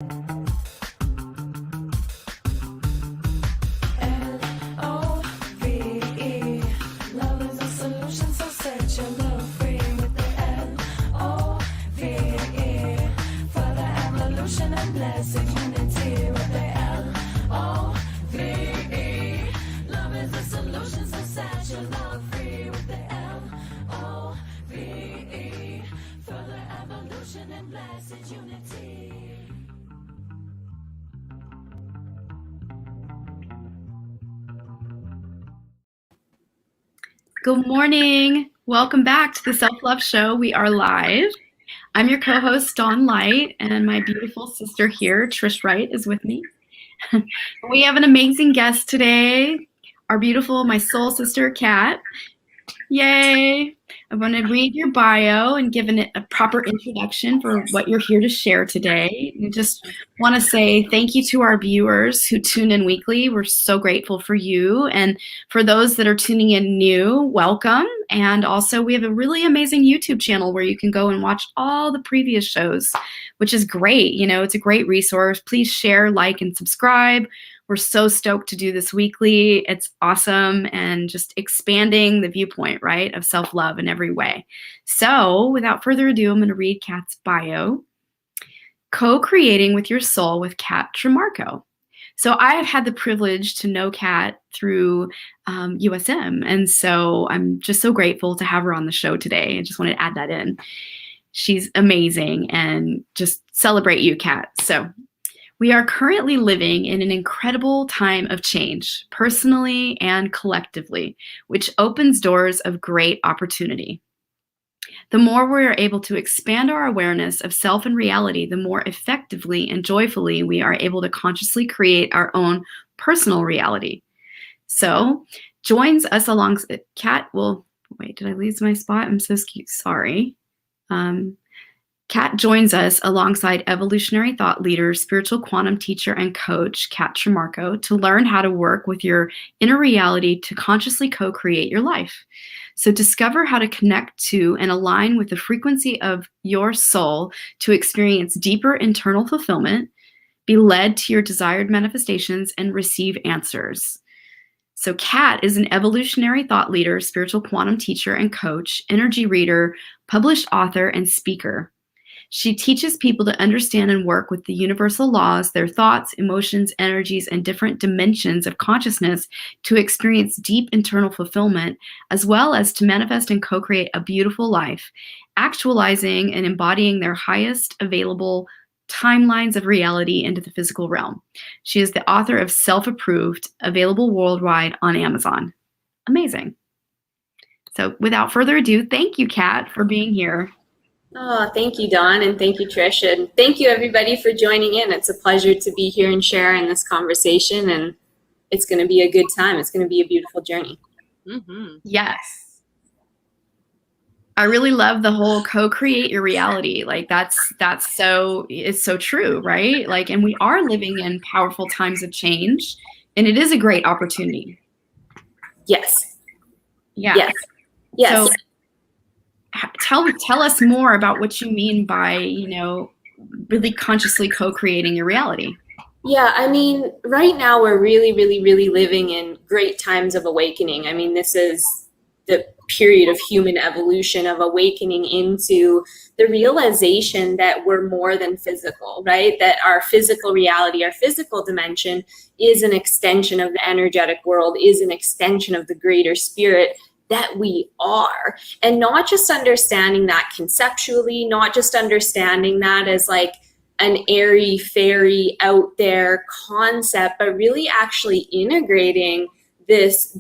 L-O-V-E. Love is a solution, so set your love free with the L-O-V-E. For the evolution and blessed unity with the L-O-V-E. Love is a solution, so set your love free with the L-O-V-E. For the evolution and blessed unity. Good morning. Welcome back to the Self-Love Show. We are live. I'm your co-host, Dawn Light, and my beautiful sister here, Trish Wright, is with me. We have an amazing guest today, our beautiful, my soul sister, Kat. Yay! I want to read your bio and give it a proper introduction for what you're here to share today. I just want to say thank you to our viewers who tune in weekly. We're so grateful for you. And for those that are tuning in new, welcome. And also we have a really amazing YouTube channel where you can go and watch all the previous shows, which is great. You know, it's a great resource. Please share, like, and subscribe. We're so stoked to do this weekly. It's awesome and just expanding the viewpoint, right, of self-love in every way. So without further ado, I'm going to read Kat's bio. Co-creating with your soul with Kat Trimarco. So I have had the privilege to know Kat through USM. And so I'm just so grateful to have her on the show today. I just wanted to add that in. She's amazing and just celebrate you, Kat. So we are currently living in an incredible time of change, personally and collectively, which opens doors of great opportunity. The more we are able to expand our awareness of self and reality, the more effectively and joyfully we are able to consciously create our own personal reality. So, joins us alongside Kat. Well, wait, did I lose my spot? I'm so sorry. Kat joins us alongside Evolutionary Thought Leader, spiritual quantum teacher, and coach, Kat Trimarco, to learn how to work with your inner reality to consciously co-create your life. So discover how to connect to and align with the frequency of your soul to experience deeper internal fulfillment, be led to your desired manifestations, and receive answers. So Kat is an evolutionary thought leader, spiritual quantum teacher and coach, energy reader, published author, and speaker. She teaches people to understand and work with the universal laws, their thoughts, emotions, energies, and different dimensions of consciousness to experience deep internal fulfillment, as well as to manifest and co-create a beautiful life, actualizing and embodying their highest available timelines of reality into the physical realm. She is the author of Self-Approved, available worldwide on Amazon. Amazing. So without further ado, thank you, Kat, for being here. Oh, thank you, Dawn, and thank you, Trish, and thank you, everybody, for joining in. It's a pleasure to be here and share in this conversation, and it's going to be a good time. It's going to be a beautiful journey. Mm-hmm. Yes. I really love the whole co-create your reality. Like it's so true, right? Like, and we are living in powerful times of change, and it is a great opportunity. Yes. Yeah. Yes. Yes. So, tell us more about what you mean by, really consciously co-creating your reality. Yeah, I mean, right now we're really, really, really living in great times of awakening. I mean, this is the period of human evolution, of awakening into the realization that we're more than physical, right? That our physical reality, our physical dimension is an extension of the energetic world, is an extension of the greater spirit that we are. And not just understanding that conceptually, not just understanding that as like an airy fairy out there concept, but really actually integrating this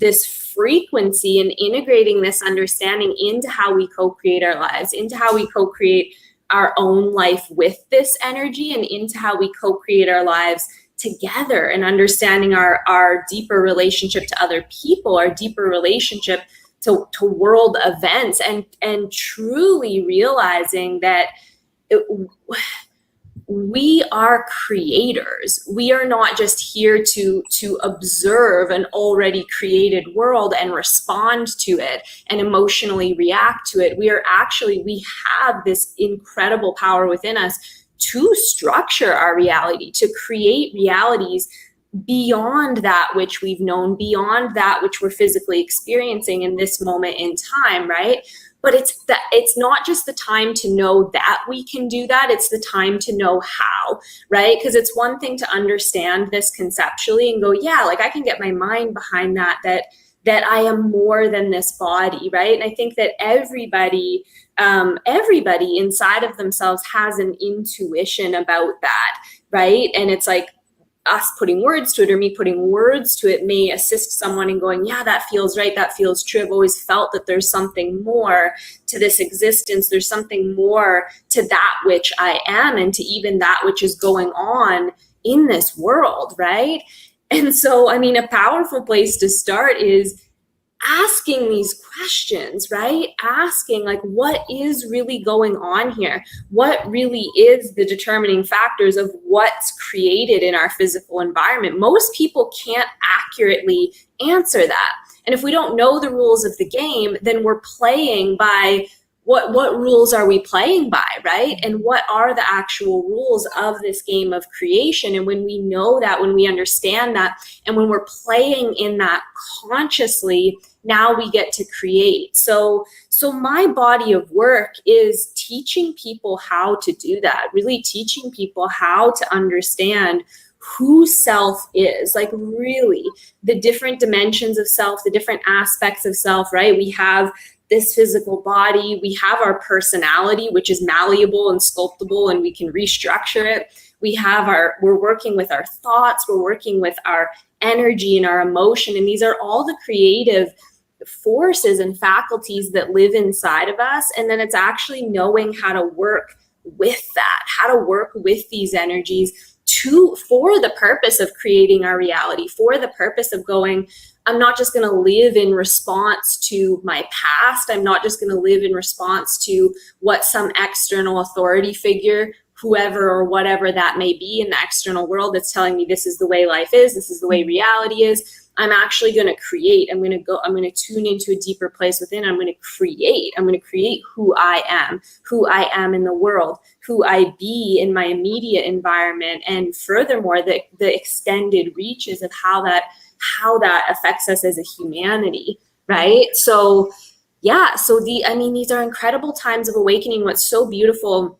frequency and integrating this understanding into how we co-create our lives, into how we co-create our own life with this energy, and into how we co-create our lives together, and understanding our deeper relationship to other people, our deeper relationship to world events, and truly realizing that we are creators. We are not just here to observe an already created world and respond to it and emotionally react to it. We have this incredible power within us to structure our reality, to create realities beyond that which we've known, beyond that which we're physically experiencing in this moment in time, right? But it's not just the time to know that we can do that, it's the time to know how, right? Because it's one thing to understand this conceptually and go, yeah, like I can get my mind behind that I am more than this body, right? And I think that everybody inside of themselves has an intuition about that, right? And it's like us putting words to it, or me putting words to it, may assist someone in going, yeah, that feels right, that feels true. I've always felt that there's something more to this existence. There's something more to that which I am, and to even that which is going on in this world, right? And so, I mean, a powerful place to start is asking these questions, right? Asking, like, what is really going on here? What really is the determining factors of what's created in our physical environment? Most people can't accurately answer that. And if we don't know the rules of the game, then we're playing by what rules are we playing by, right? And what are the actual rules of this game of creation? And when we know that, when we understand that, and when we're playing in that consciously, now we get to create. So my body of work is teaching people how to do that, really teaching people how to understand who self is, like really the different dimensions of self, the different aspects of self, right? We have this physical body, we have our personality, which is malleable and sculptable, and we can restructure it. We're working with our thoughts, we're working with our energy and our emotion, and these are all the creative forces and faculties that live inside of us. And then it's actually knowing how to work with that, how to work with these energies for the purpose of creating our reality, for the purpose of going, I'm not just going to live in response to my past. I'm not just going to live in response to what some external authority figure, whoever or whatever that may be in the external world, that's telling me this is the way life is, this is the way reality is. I'm actually going to create. I'm going to tune into a deeper place within. I'm going to create who I am in the world, who I be in my immediate environment. And furthermore, the extended reaches of how that affects us as a humanity, right? So yeah, these are incredible times of awakening. What's so beautiful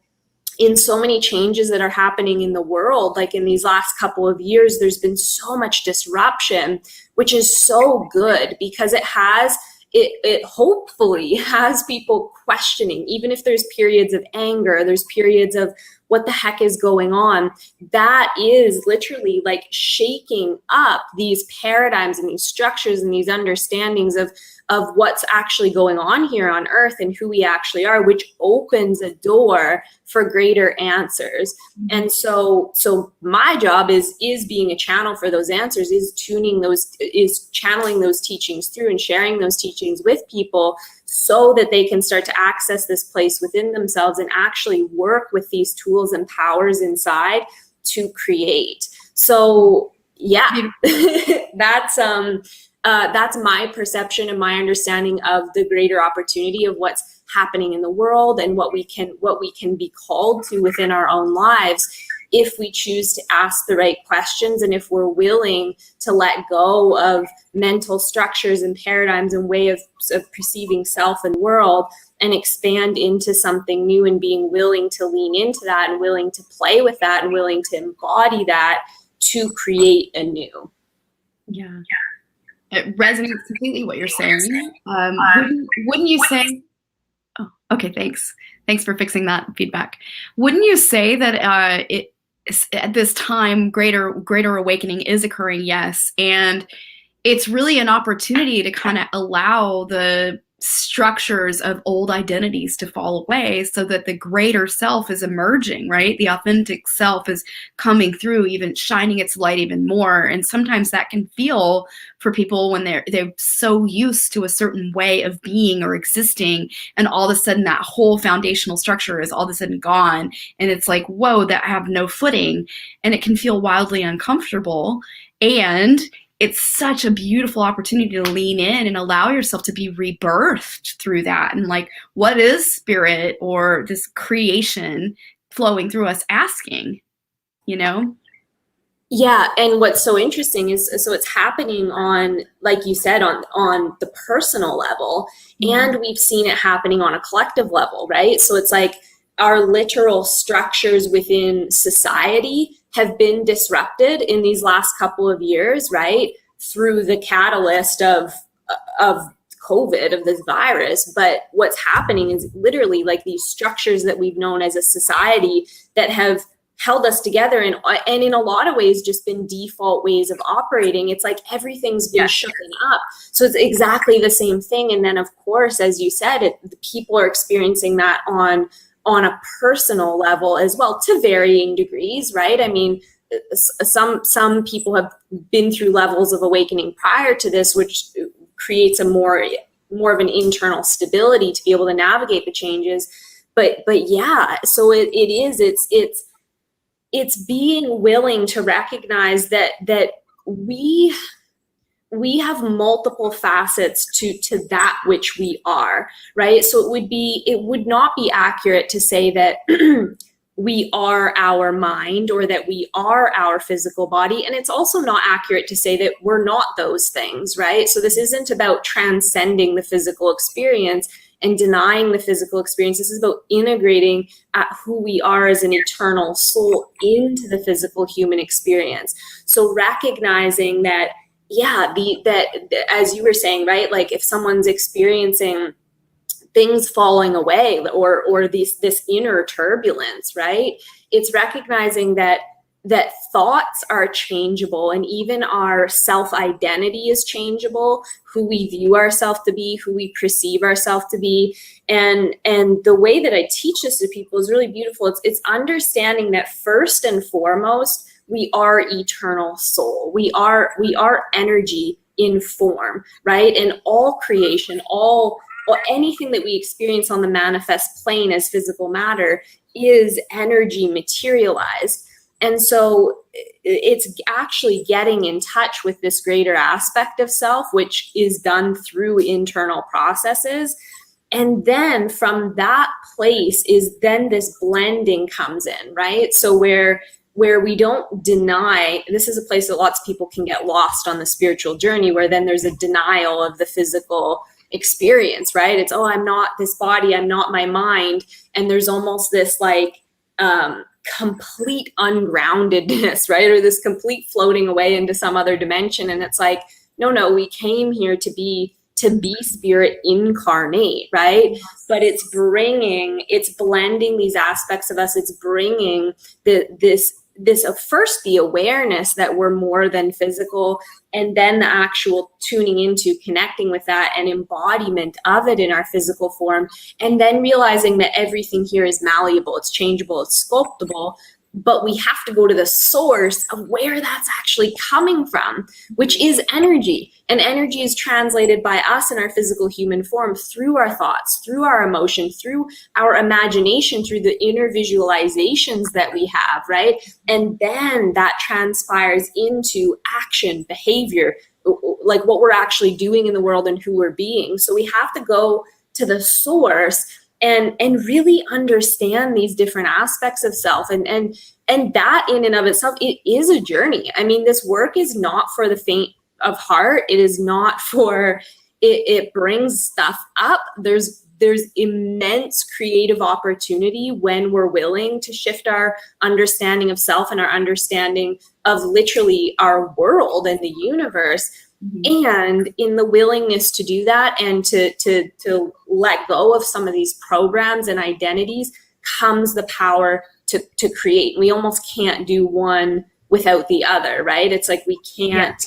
in so many changes that are happening in the world, like in these last couple of years, there's been so much disruption, which is so good, because it hopefully has people questioning, even if there's periods of anger, there's periods of what the heck is going on. That is literally like shaking up these paradigms and these structures and these understandings of what's actually going on here on earth and who we actually are, which opens a door for greater answers. And so my job is being a channel for those answers, is channeling those teachings through and sharing those teachings with people, so that they can start to access this place within themselves and actually work with these tools and powers inside to create. So yeah, that's my perception and my understanding of the greater opportunity of what's happening in the world and what we can be called to within our own lives, if we choose to ask the right questions, and if we're willing to let go of mental structures and paradigms and way of perceiving self and world, and expand into something new, and being willing to lean into that, and willing to play with that, and willing to embody that to create anew. Yeah. It resonates completely what you're saying. Wouldn't you say? Oh, okay. Thanks for fixing that feedback. Wouldn't you say that at this time, greater awakening is occurring? Yes, and it's really an opportunity to kind of allow the structures of old identities to fall away, so that the greater self is emerging, right? The authentic self is coming through, even shining its light even more. And sometimes that can feel, for people, when they're so used to a certain way of being or existing, and all of a sudden that whole foundational structure is all of a sudden gone, and it's like, whoa, that I have no footing, and it can feel wildly uncomfortable. And it's such a beautiful opportunity to lean in and allow yourself to be rebirthed through that. And like, what is spirit, or this creation flowing through us asking, you know? Yeah, and what's so interesting is, so it's happening on, like you said, on the personal level, and we've seen it happening on a collective level, right? So it's like our literal structures within society have been disrupted in these last couple of years, right? Through the catalyst of COVID, of this virus. But what's happening is literally like these structures that we've known as a society that have held us together and in a lot of ways just been default ways of operating. It's like everything's been shooken up. So it's exactly the same thing. And then of course, as you said, the people are experiencing that on a personal level as well, to varying degrees, right? I mean, some people have been through levels of awakening prior to this, which creates a more of an internal stability to be able to navigate the changes. But yeah, so it's being willing to recognize that we have multiple facets to that which we are, right? So it would not be accurate to say that we are our mind or that we are our physical body. And it's also not accurate to say that we're not those things, right? So this isn't about transcending the physical experience and denying the physical experience. This is about integrating who we are as an eternal soul into the physical human experience. So recognizing that, yeah, that as you were saying, right? Like if someone's experiencing things falling away or this inner turbulence, right? It's recognizing that thoughts are changeable, and even our self-identity is changeable, who we view ourselves to be, who we perceive ourselves to be. And the way that I teach this to people is really beautiful. It's understanding that first and foremost, we are eternal soul. We are energy in form, right? And all creation, or anything that we experience on the manifest plane as physical matter is energy materialized. And so it's actually getting in touch with this greater aspect of self, which is done through internal processes. And then from that place is then this blending comes in, right? So where we don't deny, this is a place that lots of people can get lost on the spiritual journey, where then there's a denial of the physical experience, right? It's, oh, I'm not this body, I'm not my mind. And there's almost this like complete ungroundedness, right? Or this complete floating away into some other dimension. And it's like, no, we came here to be spirit incarnate, right? But it's blending these aspects of us. It's bringing this first the awareness that we're more than physical, and then the actual tuning into connecting with that and embodiment of it in our physical form, and then realizing that everything here is malleable, it's changeable, it's sculptable. But we have to go to the source of where that's actually coming from, which is energy. And energy is translated by us in our physical human form through our thoughts, through our emotion, through our imagination, through the inner visualizations that we have, right? And then that transpires into action, behavior, like what we're actually doing in the world and who we're being. So we have to go to the source and really understand these different aspects of self, and that in and of itself, it is a journey. I mean, this work is not for the faint of heart. It is not for it brings stuff up. There's immense creative opportunity when we're willing to shift our understanding of self and our understanding of literally our world and the universe. Mm-hmm. And in the willingness to do that and to let go of some of these programs and identities comes the power to create. We almost can't do one without the other, right? It's like we can't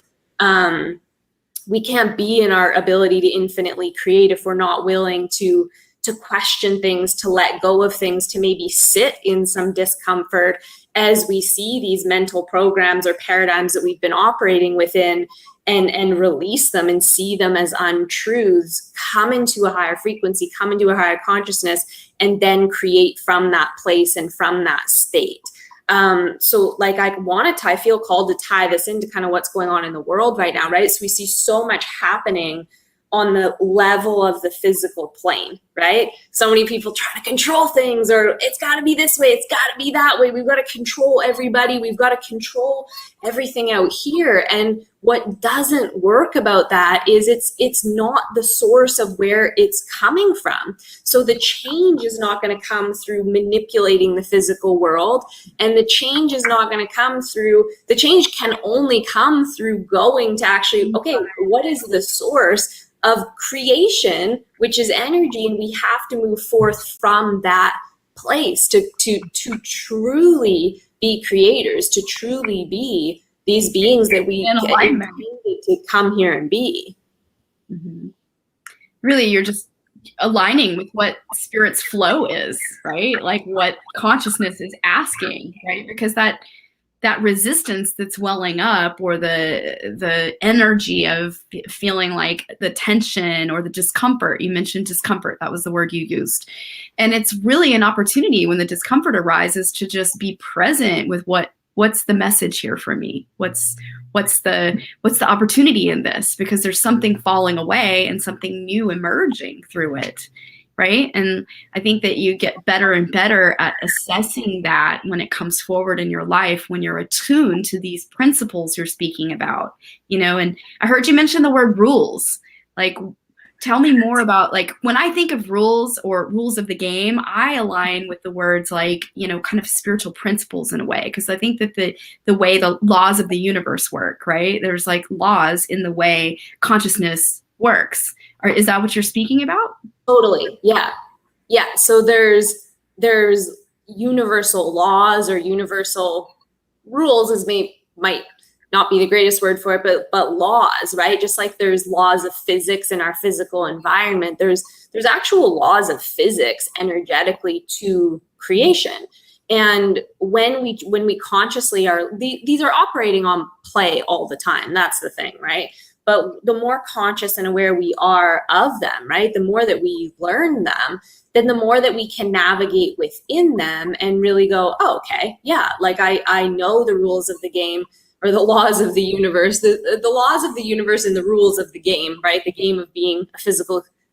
be in our ability to infinitely create if we're not willing to question things, to let go of things, to maybe sit in some discomfort as we see these mental programs or paradigms that we've been operating within, and release them and see them as untruths, come into a higher frequency, come into a higher consciousness, and then create from that place and from that state. So like I feel called to tie this into kind of what's going on in the world right now, right? So we see so much happening on the level of the physical plane, right? So many people trying to control things, or it's got to be this way, it's got to be that way. We've got to control everybody. We've got to control everything out here. And what doesn't work about that is it's not the source of where it's coming from. So the change is not going to come through manipulating the physical world, and the change is not going to come through, the change can only come through going to actually, okay, what is the source of creation, which is energy, and we have to move forth from that place to truly be creators, to truly be these beings that we intended to come here and be. Mm-hmm. Really, you're just aligning with what spirit's flow is, right? Like what consciousness is asking, right? Because that resistance that's welling up, or the energy of feeling like the tension or the discomfort, you mentioned discomfort, that was the word you used. And it's really an opportunity when the discomfort arises to just be present with what's the message here for me? What's the opportunity in this? Because there's something falling away and something new emerging through it. Right. And I think that you get better and better at assessing that when it comes forward in your life, when you're attuned to these principles you're speaking about, and I heard you mention the word rules. Like, tell me more about, like, when I think of rules or rules of the game, I align with the words like, kind of spiritual principles in a way, because I think that the way the laws of the universe work, right? There's like laws in the way consciousness works. Or is that what you're speaking about? Totally. Yeah. So there's universal laws, or universal rules might not be the greatest word for it, but laws, right? Just like there's laws of physics in our physical environment, there's actual laws of physics energetically to creation. And when we consciously these are operating on play all the time. That's the thing, right? But the more conscious and aware we are of them, right, the more that we learn them, then the more that we can navigate within them and really go, oh, okay, yeah, like I know the rules of the game, or the laws of the universe, the laws of the universe and the rules of the game, right? The game of being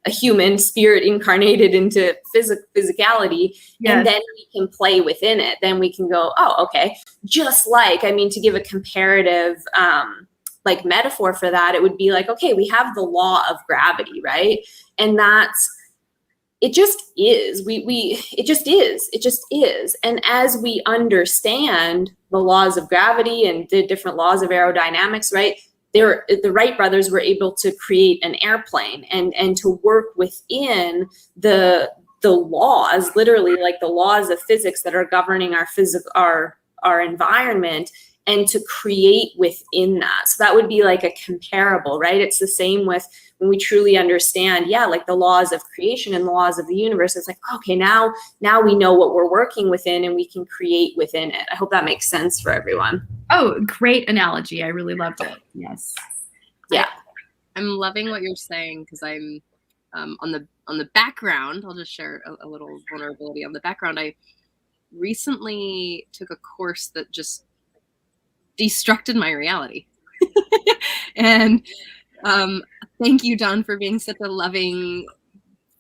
a human spirit incarnated into physicality. Yes. And then we can play within it. Then we can go, oh, okay, just like, to give a comparative like metaphor for that, it would be like, okay, we have the law of gravity, right? And it just is. It just is. And as we understand the laws of gravity and the different laws of aerodynamics, right? The Wright brothers were able to create an airplane and to work within the laws, literally like the laws of physics that are governing our environment, and to create within that. So that would be like a comparable, right? It's the same with when we truly understand, like the laws of creation and the laws of the universe. It's like, okay, now we know what we're working within, and we can create within it. I hope that makes sense for everyone. Oh, great analogy. I really loved it. Yes. Yeah. I'm loving what you're saying, because I'm on the background. I'll just share a little vulnerability on the background. I recently took a course that just destructed my reality. And thank you, Don, for being such a loving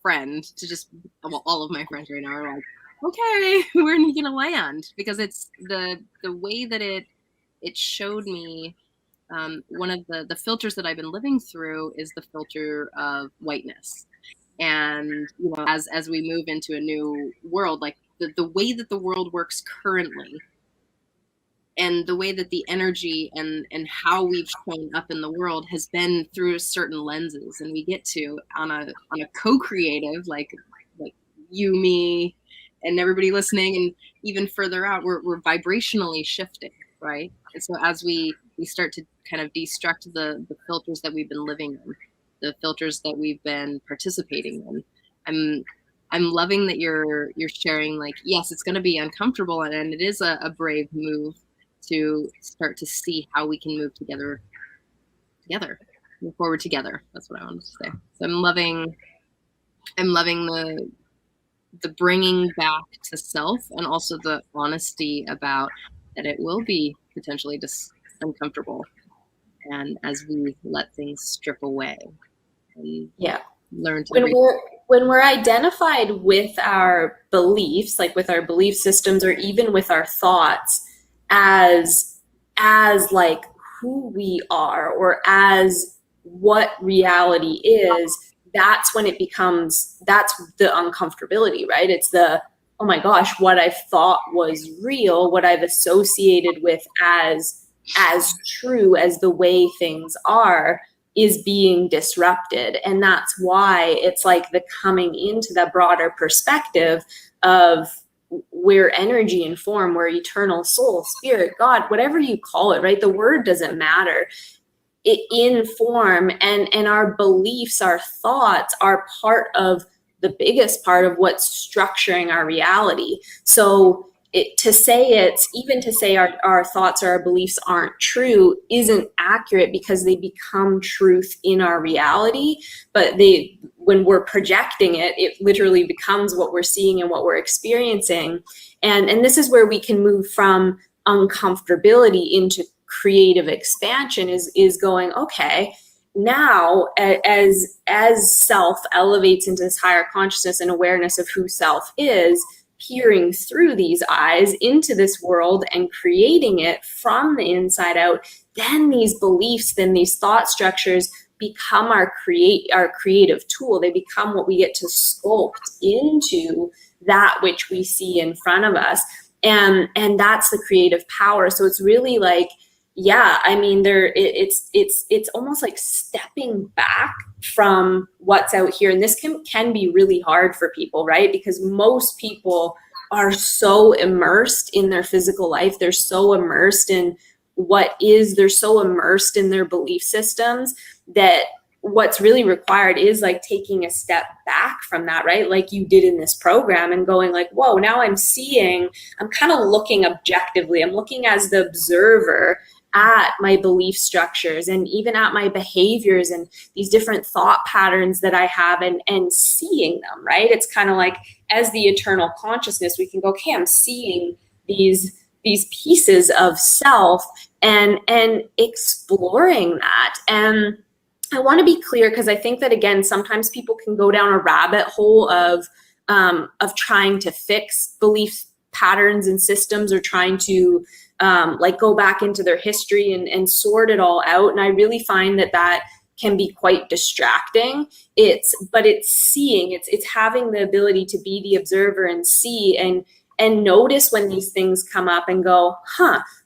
friend to just, well, all of my friends right now are like, okay, where are you gonna land? Because it's the way that it showed me one of the filters that I've been living through is the filter of whiteness. And as we move into a new world, like the way that the world works currently, and the way that the energy and how we've shown up in the world has been through certain lenses, and we get to on a co-creative, like you, me, and everybody listening, and even further out, we're vibrationally shifting, right? And so as we start to kind of destruct the filters that we've been living in, the filters that we've been participating in, I'm loving that you're sharing, like, yes, it's going to be uncomfortable, and it is a brave move to start to see how we can move forward together. That's what I wanted to say. So I'm loving the bringing back to self, and also the honesty about that it will be potentially just uncomfortable, and as we let things strip away and learn to when we're identified with our beliefs, like with our belief systems or even with our thoughts as like who we are or as what reality is, that's when it becomes, that's the uncomfortability, right? It's the, oh my gosh, what I thought was real, what I've associated with as true as the way things are, is being disrupted. And that's why it's like the coming into the broader perspective of we're energy and form, we're eternal soul, spirit, God, whatever you call it, right? The word doesn't matter. It in form, and our beliefs, our thoughts are part of the biggest part of what's structuring our reality. So to say our thoughts or our beliefs aren't true isn't accurate, because they become truth in our reality. But when we're projecting it, it literally becomes what we're seeing and what we're experiencing. And this is where we can move from uncomfortability into creative expansion, is going, okay, now as self elevates into this higher consciousness and awareness of who self is, peering through these eyes into this world and creating it from the inside out, then these beliefs, then these thought structures become our creative tool. They become what we get to sculpt into that which we see in front of us. And that's the creative power. So it's really like, yeah, I mean, it's almost like stepping back from what's out here. And this can be really hard for people, right? Because most people are so immersed in their physical life. They're so immersed in they're so immersed in their belief systems that what's really required is like taking a step back from that, right? Like you did in this program, and going like, whoa, now I'm kind of looking objectively. I'm looking as the observer at my belief structures and even at my behaviors and these different thought patterns that I have, and seeing them, right? It's kind of like, as the eternal consciousness, we can go, okay, I'm seeing these pieces of self and exploring that. And I want to be clear, because I think that, again, sometimes people can go down a rabbit hole of trying to fix belief patterns and systems, or trying to like go back into their history and sort it all out. And I really find that can be quite distracting. It's seeing, it's having the ability to be the observer and see and notice when these things come up and go,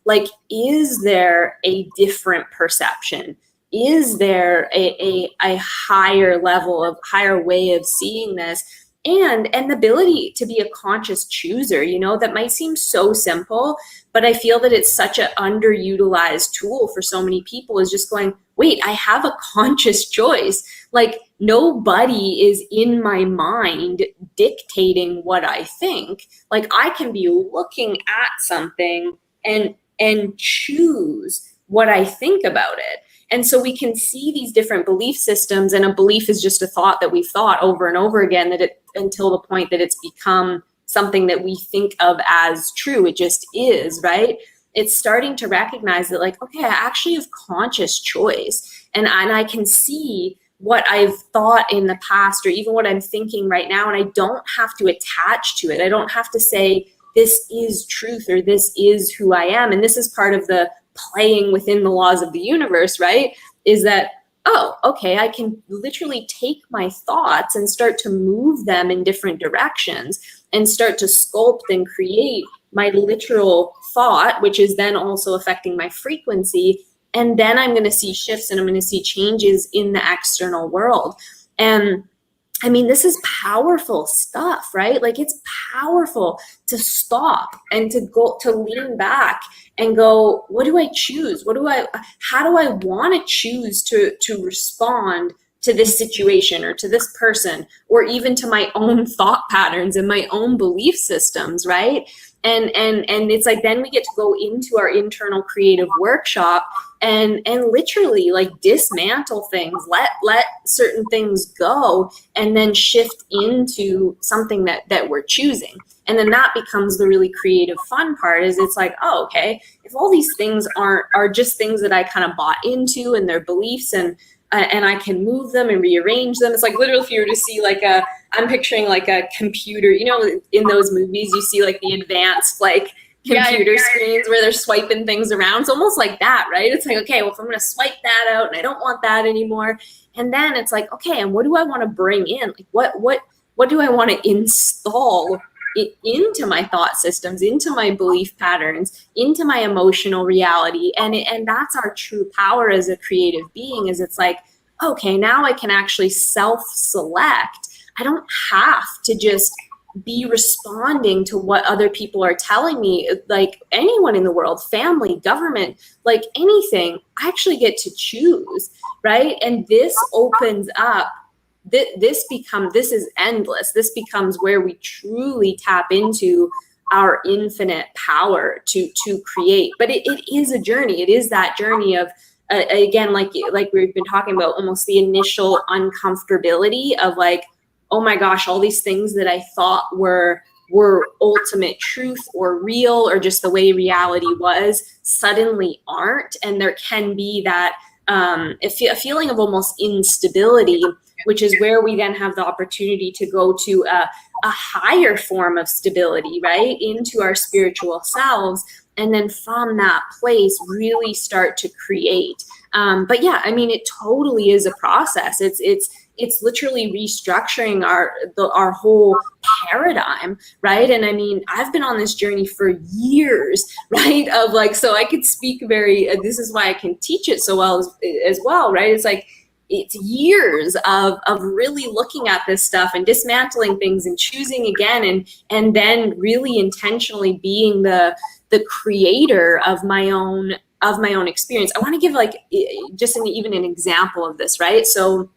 like, is there a different perception? Is there a higher level of higher way of seeing this? And the ability to be a conscious chooser, that might seem so simple, but I feel that it's such an underutilized tool for so many people, is just going, wait, I have a conscious choice. Like, nobody is in my mind dictating what I think. Like, I can be looking at something and choose what I think about it. And so we can see these different belief systems, and a belief is just a thought that we've thought over and over again, until the point that it's become something that we think of as true. It just is, right? It's starting to recognize that, like, okay, I actually have conscious choice, and I can see what I've thought in the past, or even what I'm thinking right now, and I don't have to attach to it. I don't have to say this is truth or this is who I am. And this is part of the playing within the laws of the universe, right? Is that, oh, okay, I can literally take my thoughts and start to move them in different directions and start to sculpt and create my literal thought, which is then also affecting my frequency. And then I'm going to see shifts, and I'm going to see changes in the external world. And I mean, this is powerful stuff, right? Like, it's powerful to stop and to lean back and go, what do I choose? How do I want to choose to respond to this situation or to this person, or even to my own thought patterns and my own belief systems, right? And it's like, then we get to go into our internal creative workshop and literally like dismantle things, let certain things go, and then shift into something that we're choosing. And then that becomes the really creative fun part, is it's like, oh, okay, if all these things are just things that I kind of bought into and their beliefs, and and I can move them and rearrange them. It's like literally if you were to see like I'm picturing like a computer, you know, in those movies, you see like the advanced like computer screens where they're swiping things around. It's almost like that, right? It's like, okay, well, if I'm going to swipe that out and I don't want that anymore. And then it's like, okay, and what do I want to bring in? Like what do I want to install it into my thought systems, into my belief patterns, into my emotional reality? And that's our true power as a creative being, is it's like, okay, now I can actually self-select. I don't have to just be responding to what other people are telling me, like anyone in the world, family, government, like anything. I actually get to choose, right? And this opens up, this is endless. This becomes where we truly tap into our infinite power to create. But it is a journey. It is that journey of, again, like we've been talking about, almost the initial uncomfortability of like, oh my gosh, all these things that I thought were ultimate truth or real or just the way reality was suddenly aren't. And there can be that a feeling of almost instability, which is where we then have the opportunity to go to a higher form of stability, right, into our spiritual selves. And then from that place, really start to create. But yeah, I mean, it totally is a process. It's literally restructuring our whole paradigm, right? And I mean, I've been on this journey for years, right? Of like, so I could speak this is why I can teach it so well as well, right? It's like, it's years of really looking at this stuff and dismantling things and choosing again, and then really intentionally being the creator of my own experience. I want to give like just even an example of this, right? So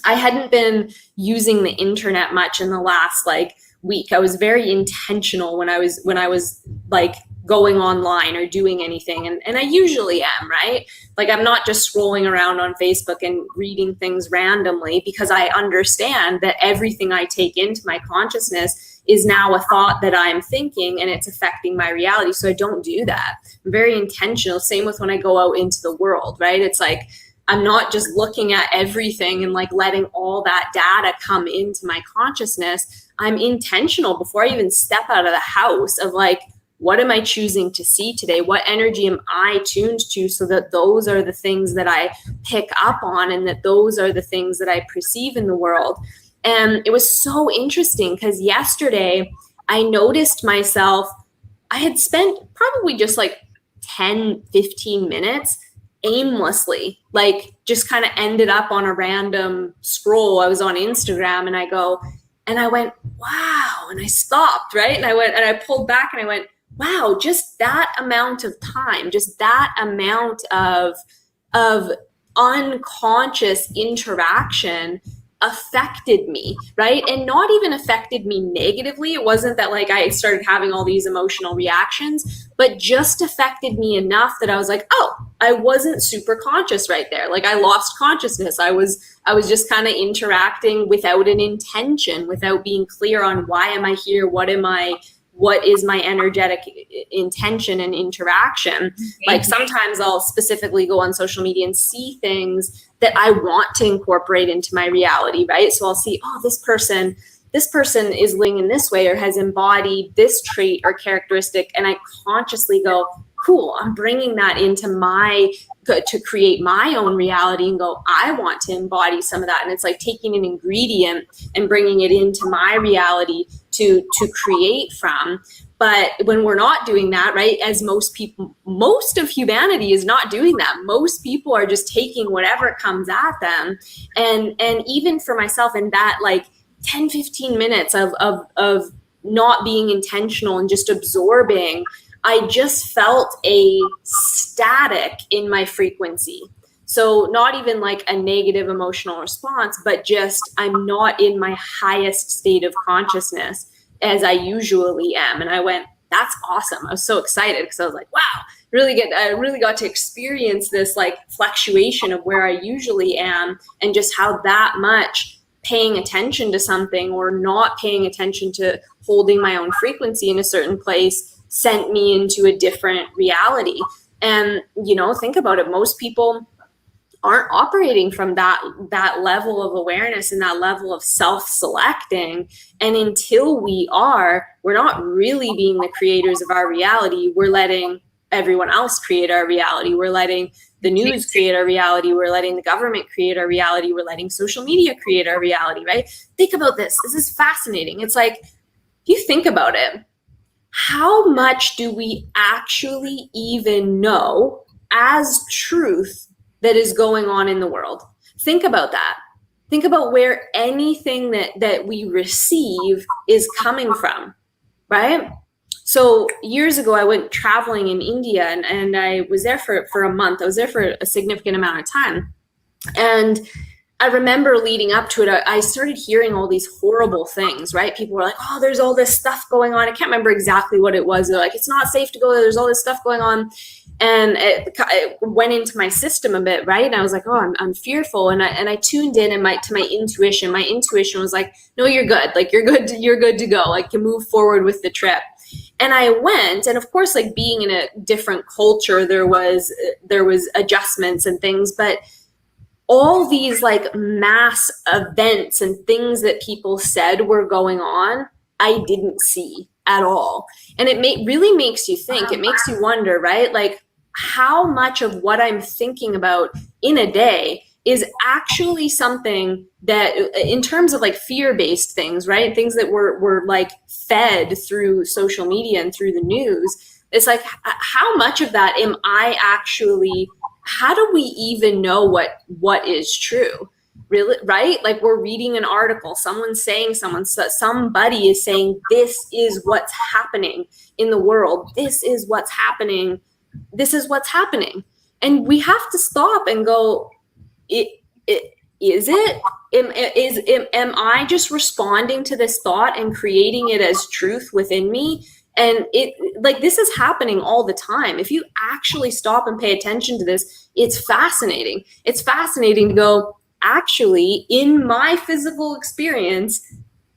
I hadn't been using the internet much in the last like week. I was very intentional when I was like going online or doing anything. And I usually am, right? Like I'm not just scrolling around on Facebook and reading things randomly, because I understand that everything I take into my consciousness is now a thought that I'm thinking, and it's affecting my reality. So I don't do that. I'm very intentional. Same with when I go out into the world, right? It's like, I'm not just looking at everything and like letting all that data come into my consciousness. I'm intentional before I even step out of the house of like, what am I choosing to see today? What energy am I tuned to, so that those are the things that I pick up on, and that those are the things that I perceive in the world. And it was so interesting because yesterday I noticed myself, I had spent probably just like 10, 15 minutes aimlessly, like just kind of ended up on a random scroll. I was on Instagram and I went, wow. And I stopped, right? And I pulled back and I went, wow, just that amount of time, just that amount of unconscious interaction affected me, right? And not even affected me negatively. It wasn't that like I started having all these emotional reactions, but just affected me enough that I was like, oh, I wasn't super conscious right there. Like I lost consciousness. I was just kind of interacting without an intention, without being clear on why am I here? What is my energetic intention and interaction? Like sometimes I'll specifically go on social media and see things that I want to incorporate into my reality, right? So I'll see, oh, this person is living in this way or has embodied this trait or characteristic. And I consciously go, cool, I'm bringing that into to create my own reality, and go, I want to embody some of that. And it's like taking an ingredient and bringing it into my reality to create from. But when we're not doing that, right, as most of humanity is not doing that. Most people are just taking whatever comes at them. And even for myself, in that like 10, 15 minutes of not being intentional and just absorbing, I just felt a static in my frequency. So not even like a negative emotional response, but just I'm not in my highest state of consciousness as I usually am. And I went, that's awesome. I was so excited because I was like, wow, I really got to experience this like fluctuation of where I usually am, and just how that much paying attention to something or not paying attention to holding my own frequency in a certain place sent me into a different reality. And, think about it. Most people aren't operating from that level of awareness and that level of self-selecting. And until we are, we're not really being the creators of our reality. We're letting everyone else create our reality. We're letting the news create our reality. We're letting the government create our reality. We're letting social media create our reality, right? Think about this. This is fascinating. It's like, if you think about it, how much do we actually even know as truth that is going on in the world? Think about that. Think about where anything that we receive is coming from, right? So years ago, I went traveling in India, and I was there for a month. I was there for a significant amount of time. And I remember leading up to it, I started hearing all these horrible things, right? People were like, oh, there's all this stuff going on. I can't remember exactly what it was. They're like, it's not safe to go there. There's all this stuff going on. And it went into my system a bit, right? And I was like, oh, I'm fearful. And I tuned in and to my intuition. My intuition was like, no, you're good. Like, you're good to go. Like, you move forward with the trip. And I went, and of course, like, being in a different culture, there was adjustments and things, but all these like mass events and things that people said were going on, I didn't see at all. And it really makes you think. It makes you wonder, right? Like, how much of what I'm thinking about in a day is actually something that, in terms of like fear-based things, right? Things that were like fed through social media and through the news. It's like, how much of that am I actually, how do we even know what is true? Really, right? Like, we're reading an article, someone's saying, somebody is saying, this is what's happening in the world. This is what's happening. This is what's happening. And we have to stop and go, am I just responding to this thought and creating it as truth within me? And this is happening all the time. If you actually stop and pay attention to this, it's fascinating. It's fascinating to go, actually, in my physical experience,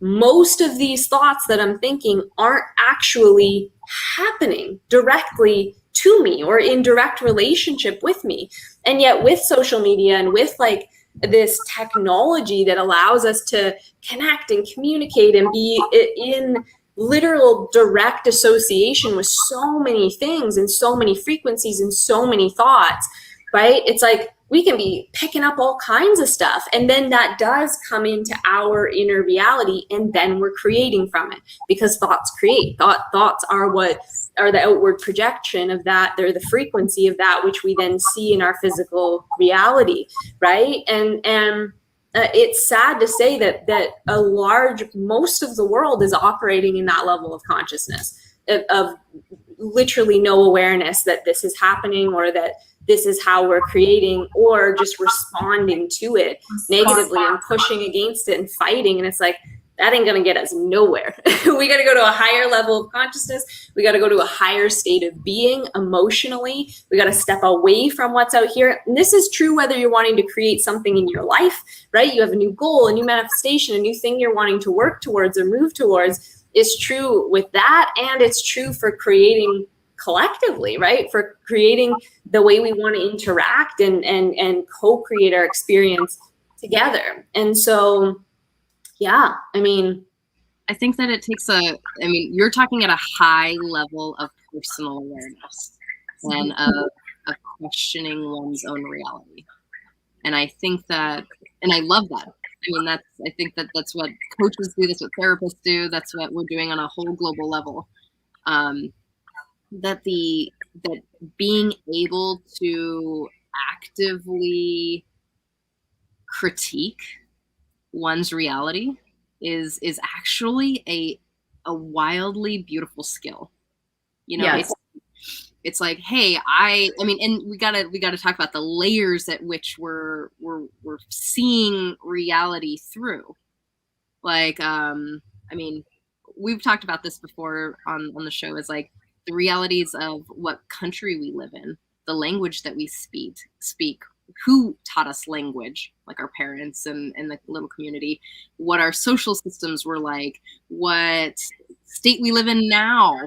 most of these thoughts that I'm thinking aren't actually happening directly to me or in direct relationship with me. And yet with social media and with like this technology that allows us to connect and communicate and be in literal direct association with so many things and so many frequencies and so many thoughts, right? It's like we can be picking up all kinds of stuff, and then that does come into our inner reality, and then we're creating from it, because thoughts create. Thoughts are what are the outward projection of that. They're the frequency of that which we then see in our physical reality, right? And it's sad to say that most of the world is operating in that level of consciousness of literally no awareness that this is happening, or that this is how we're creating, or just responding to it negatively and pushing against it and fighting. And it's like, that ain't going to get us nowhere. We got to go to a higher level of consciousness. We got to go to a higher state of being emotionally. We got to step away from what's out here. And this is true whether you're wanting to create something in your life, right? You have a new goal, a new manifestation, a new thing you're wanting to work towards or move towards. It's true with that. And it's true for creating collectively, right? For creating the way we want to interact and co-create our experience together. And so, yeah, I mean, I think that it takes you're talking at a high level of personal awareness and of questioning one's own reality. And I think that, and I love that. I think that that's what coaches do. That's what therapists do. That's what we're doing on a whole global level. That being able to actively critique one's reality is actually a wildly beautiful skill. You know, yes. It's like, hey, and we gotta talk about the layers at which we're seeing reality through. Like, we've talked about this before on the show, is like the realities of what country we live in, the language that we speak, who taught us language, like our parents and the little community, what our social systems were like, what state we live in now,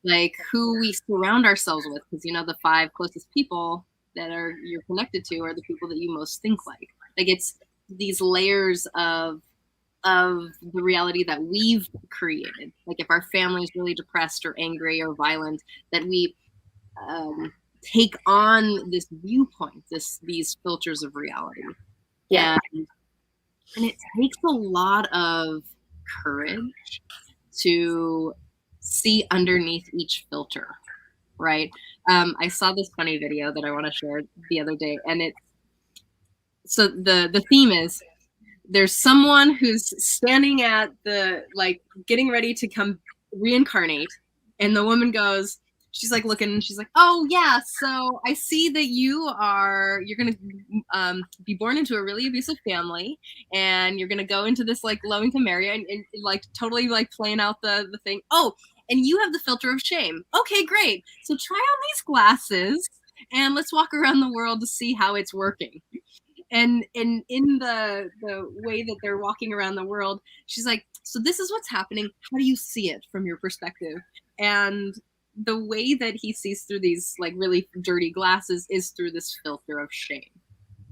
like who we surround ourselves with, because the 5 closest people that are you're connected to are the people that you most think like. Like it's these layers of the reality that we've created. Like if our family is really depressed or angry or violent, that we take on this viewpoint, these filters of reality. Yeah. And it takes a lot of courage to see underneath each filter, right? I saw this funny video that I want to share the other day, and so the theme is there's someone who's standing at the, like, getting ready to come reincarnate, and the woman goes, she's like looking, and she's like, oh yeah, so I see that you're gonna be born into a really abusive family, and you're gonna go into this like low income area, and like totally like playing out the thing. Oh, and you have the filter of shame. Okay, great. So try on these glasses and let's walk around the world to see how it's working. And in the way that they're walking around the world, she's like, so this is what's happening. How do you see it from your perspective? And the way that he sees through these like really dirty glasses is through this filter of shame.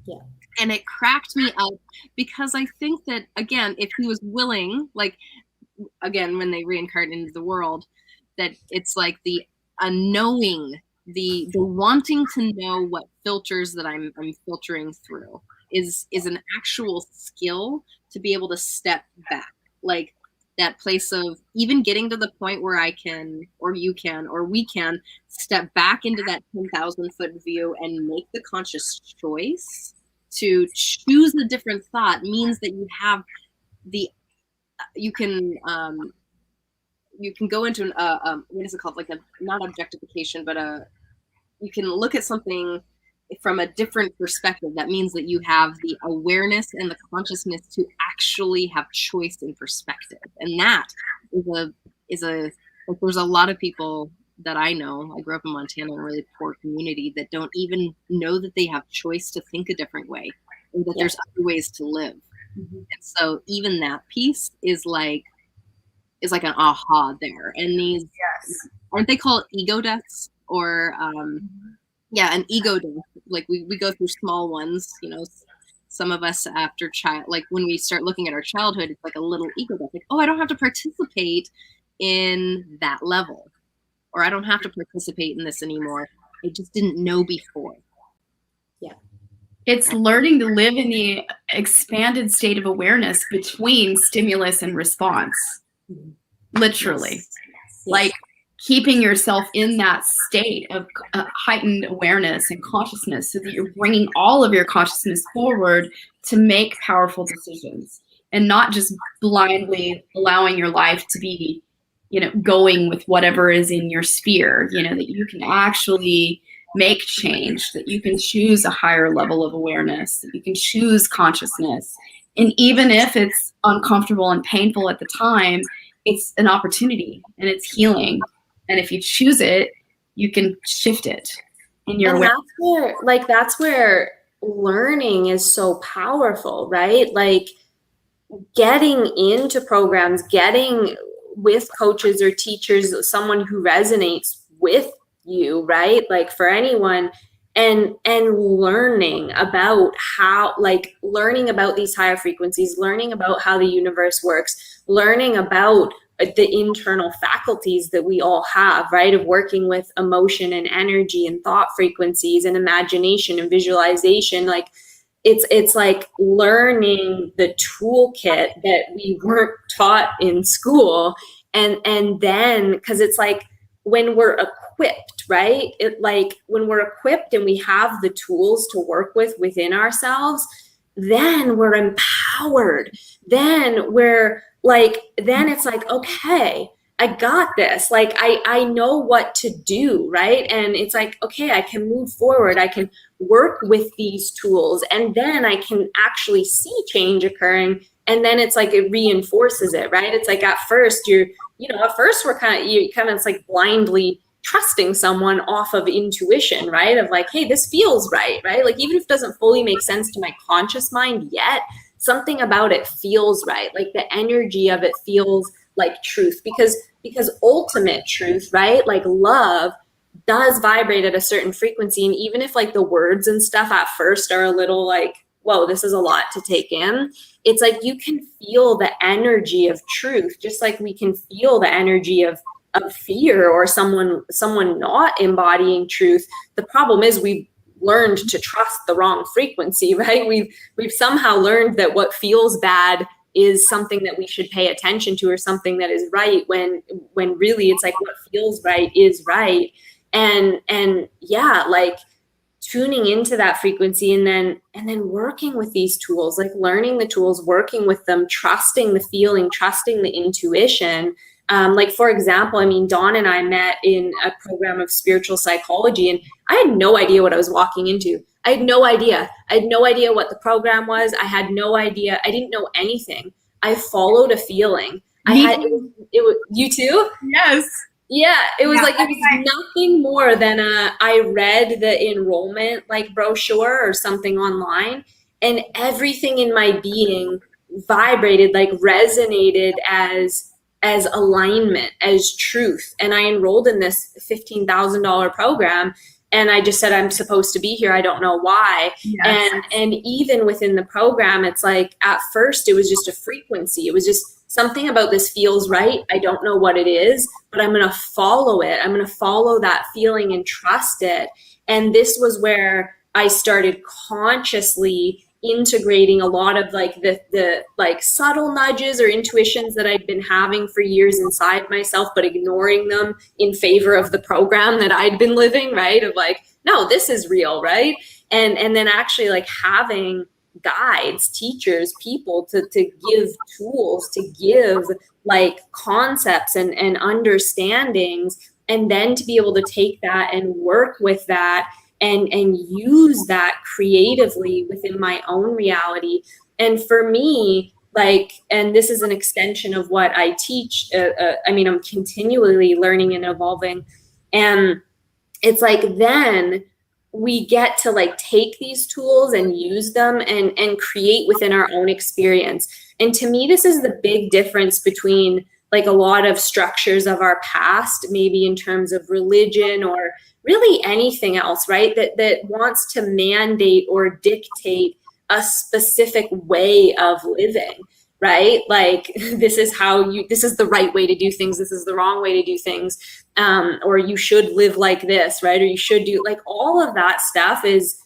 Yeah. And it cracked me up because I think that, again, if he was willing, like, again, when they reincarnate into the world, that it's like the unknowing, the wanting to know what filters that I'm filtering through is an actual skill to be able to step back. Like that place of even getting to the point where I can, or you can, or we can step back into that 10,000 foot view and make the conscious choice to choose a different thought means that you have you can go into what is it called? Like not objectification, but you can look at something from a different perspective. That means that you have the awareness and the consciousness to actually have choice and perspective. And that is a like, there's a lot of people that I know. I grew up in Montana, in a really poor community, that don't even know that they have choice to think a different way, and that there's other ways to live. Mm-hmm. And so even that piece is like an aha there. And these, aren't they called ego deaths? Or an ego death. Like we go through small ones, you know. Some of us after like when we start looking at our childhood, it's like a little ego death. Like, oh, I don't have to participate in that level, or I don't have to participate in this anymore. I just didn't know before. Yeah. It's learning to live in the expanded state of awareness between stimulus and response. Literally. Yes. Like keeping yourself in that state of heightened awareness and consciousness so that you're bringing all of your consciousness forward to make powerful decisions and not just blindly allowing your life to be, you know, going with whatever is in your sphere, you know, that you can actually make change, that you can choose a higher level of awareness, that you can choose consciousness. And even if it's uncomfortable and painful at the time, it's an opportunity and it's healing. And if you choose it, you can shift it in your way. That's where learning is so powerful, right? Like getting into programs, getting with coaches or teachers, someone who resonates with you, right? Like for anyone, and learning about learning about these higher frequencies, learning about how the universe works, learning about the internal faculties that we all have, right? Of working with emotion and energy and thought frequencies and imagination and visualization. Like it's like learning the toolkit that we weren't taught in school. And then, because it's like when we're equipped, right? When we're equipped and we have the tools to work with within ourselves, then we're empowered. Then it's like, okay, I got this. Like, I know what to do, right? And it's like, okay, I can move forward. I can work with these tools, and then I can actually see change occurring. And then it's like, it reinforces it, right? It's like at first we're it's like blindly trusting someone off of intuition, right? Of like, hey, this feels right? Like, even if it doesn't fully make sense to my conscious mind yet, something about it feels right. Like the energy of it feels like truth, because ultimate truth, right? Like love does vibrate at a certain frequency. And even if like the words and stuff at first are a little like, whoa, this is a lot to take in, it's like you can feel the energy of truth, just like we can feel the energy of fear or someone not embodying truth. The problem is we've learned to trust the wrong frequency, right? We've somehow learned that what feels bad is something that we should pay attention to, or something that is right, when really it's like what feels right is right. And yeah, like tuning into that frequency, and then working with these tools, like learning the tools, working with them, trusting the feeling, trusting the intuition. Like, for example, I mean, Dawn and I met in a program of spiritual psychology, and I had no idea what I was walking into. I had no idea. I had no idea what the program was. I had no idea. I didn't know anything. I followed a feeling. It was you too? Yes. Yeah, it was like, it was nothing more than I read the enrollment like brochure or something online, and everything in my being vibrated, like resonated as alignment, as truth. And I enrolled in this $15,000 program, and I just said, I'm supposed to be here. I don't know why. Yes. And even within the program, it's like, at first it was just a frequency. It was just something about this feels right. I don't know what it is, but I'm going to follow it. I'm going to follow that feeling and trust it. And this was where I started consciously integrating a lot of like the like subtle nudges or intuitions that I'd been having for years inside myself, but ignoring them in favor of the program that I'd been living, right? Of like, no, this is real, right? And then actually like having guides, teachers, people to give tools, to give like concepts and understandings, and then to be able to take that and work with that and use that creatively within my own reality. And for me, like, and this is an extension of what I teach. I mean, I'm continually learning and evolving. And it's like, then we get to like take these tools and use them and create within our own experience. And to me, this is the big difference between like a lot of structures of our past, maybe in terms of religion or really anything else, right? That wants to mandate or dictate a specific way of living, right? Like, this is the right way to do things. This is the wrong way to do things. Or you should live like this, right? Or you should do like all of that stuff is,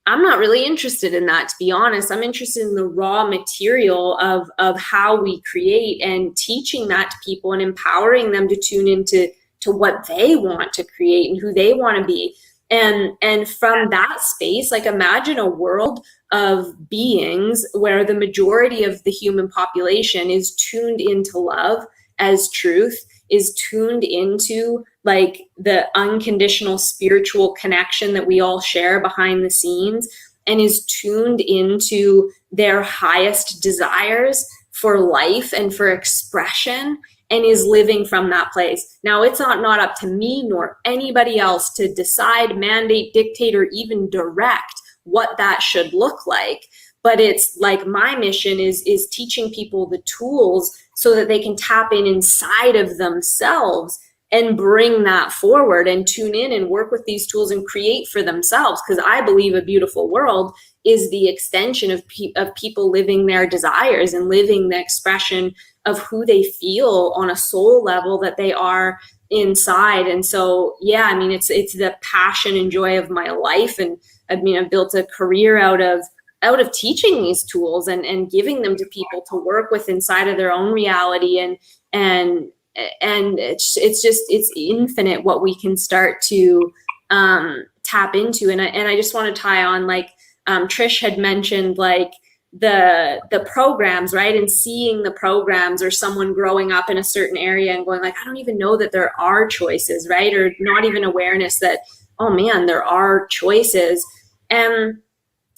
I'm not really interested in that, to be honest. I'm interested in the raw material of how we create, and teaching that to people and empowering them to tune into what they want to create and who they want to be. And from that space, like, imagine a world of beings where the majority of the human population is tuned into love as truth, is tuned into like the unconditional spiritual connection that we all share behind the scenes, and is tuned into their highest desires for life and for expression, and is living from that place. Now, it's not up to me nor anybody else to decide, mandate, dictate, or even direct what that should look like. But it's like, my mission is teaching people the tools so that they can tap inside of themselves and bring that forward and tune in and work with these tools and create for themselves. Because I believe a beautiful world is the extension of people living their desires and living the expression of who they feel on a soul level that they are inside. And so, yeah, I mean, it's the passion and joy of my life. And I mean, I've built a career out of teaching these tools and giving them to people to work with inside of their own reality. And it's infinite what we can start to tap into. And I just want to tie on, like, Trish had mentioned, like, the programs, right? And seeing the programs, or someone growing up in a certain area and going like, I don't even know that there are choices, right? Or not even awareness that, oh man, there are choices. And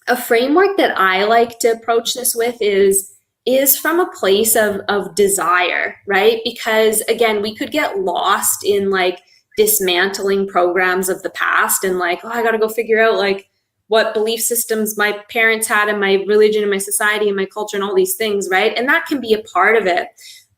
a framework that I like to approach this with is from a place of desire, right? Because again, we could get lost in like dismantling programs of the past and like, oh, I got to go figure out like what belief systems my parents had and my religion and my society and my culture and all these things, right? And that can be a part of it.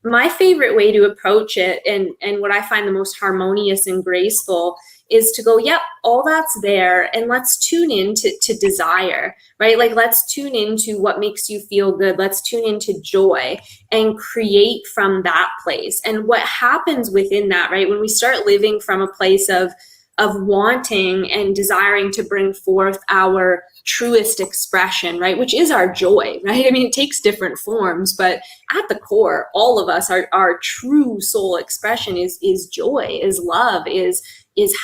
My favorite way to approach it, and what I find the most harmonious and graceful, is to go, yep, all that's there, and let's tune in to desire, right? Like, let's tune into what makes you feel good. Let's tune into joy and create from that place. And what happens within that, right? When we start living from a place of wanting and desiring to bring forth our truest expression, right? Which is our joy, right? I mean, it takes different forms, but at the core, all of us, our true soul expression is joy, is love, is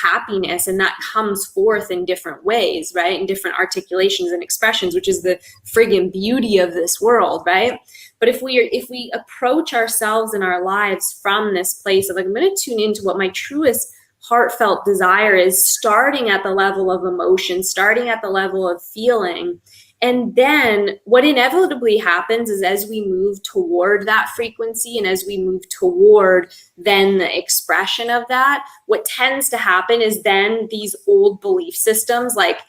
happiness. And that comes forth in different ways, right? In different articulations and expressions, which is the friggin' beauty of this world, right? But if we approach ourselves and our lives from this place of like, I'm going to tune into what my truest heartfelt desire is, starting at the level of emotion, starting at the level of feeling. And then what inevitably happens is, as we move toward that frequency and as we move toward then the expression of that, what tends to happen is then these old belief systems like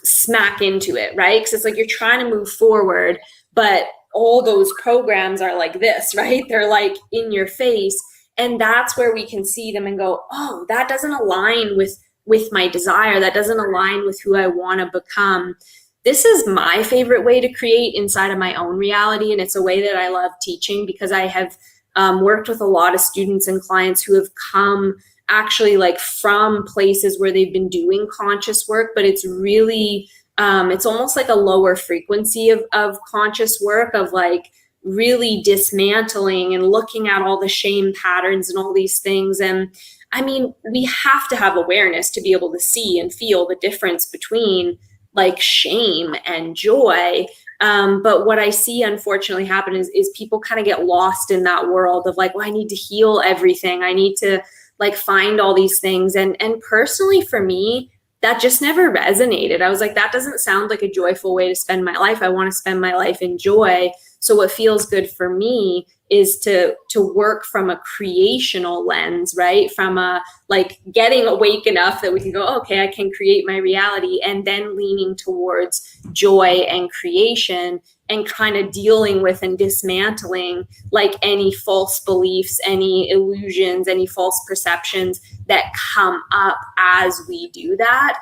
smack into it, right? Because it's like you're trying to move forward, but all those programs are like this, right? They're like in your face. And that's where we can see them and go, oh, that doesn't align with my desire. That doesn't align with who I want to become. This is my favorite way to create inside of my own reality. And it's a way that I love teaching, because I have worked with a lot of students and clients who have come actually like from places where they've been doing conscious work, but it's really, it's almost like a lower frequency of conscious work, of like really dismantling and looking at all the shame patterns and all these things. And I mean, we have to have awareness to be able to see and feel the difference between like shame and joy. But what I see unfortunately happen is people kind of get lost in that world of like, well, I need to heal everything. I need to like find all these things. And personally for me, that just never resonated. I was like, that doesn't sound like a joyful way to spend my life. I want to spend my life in joy. So what feels good for me is to work from a creational lens, right? From a like getting awake enough that we can go, okay, I can create my reality, and then leaning towards joy and creation, and kind of dealing with and dismantling like any false beliefs, any illusions, any false perceptions that come up as we do that.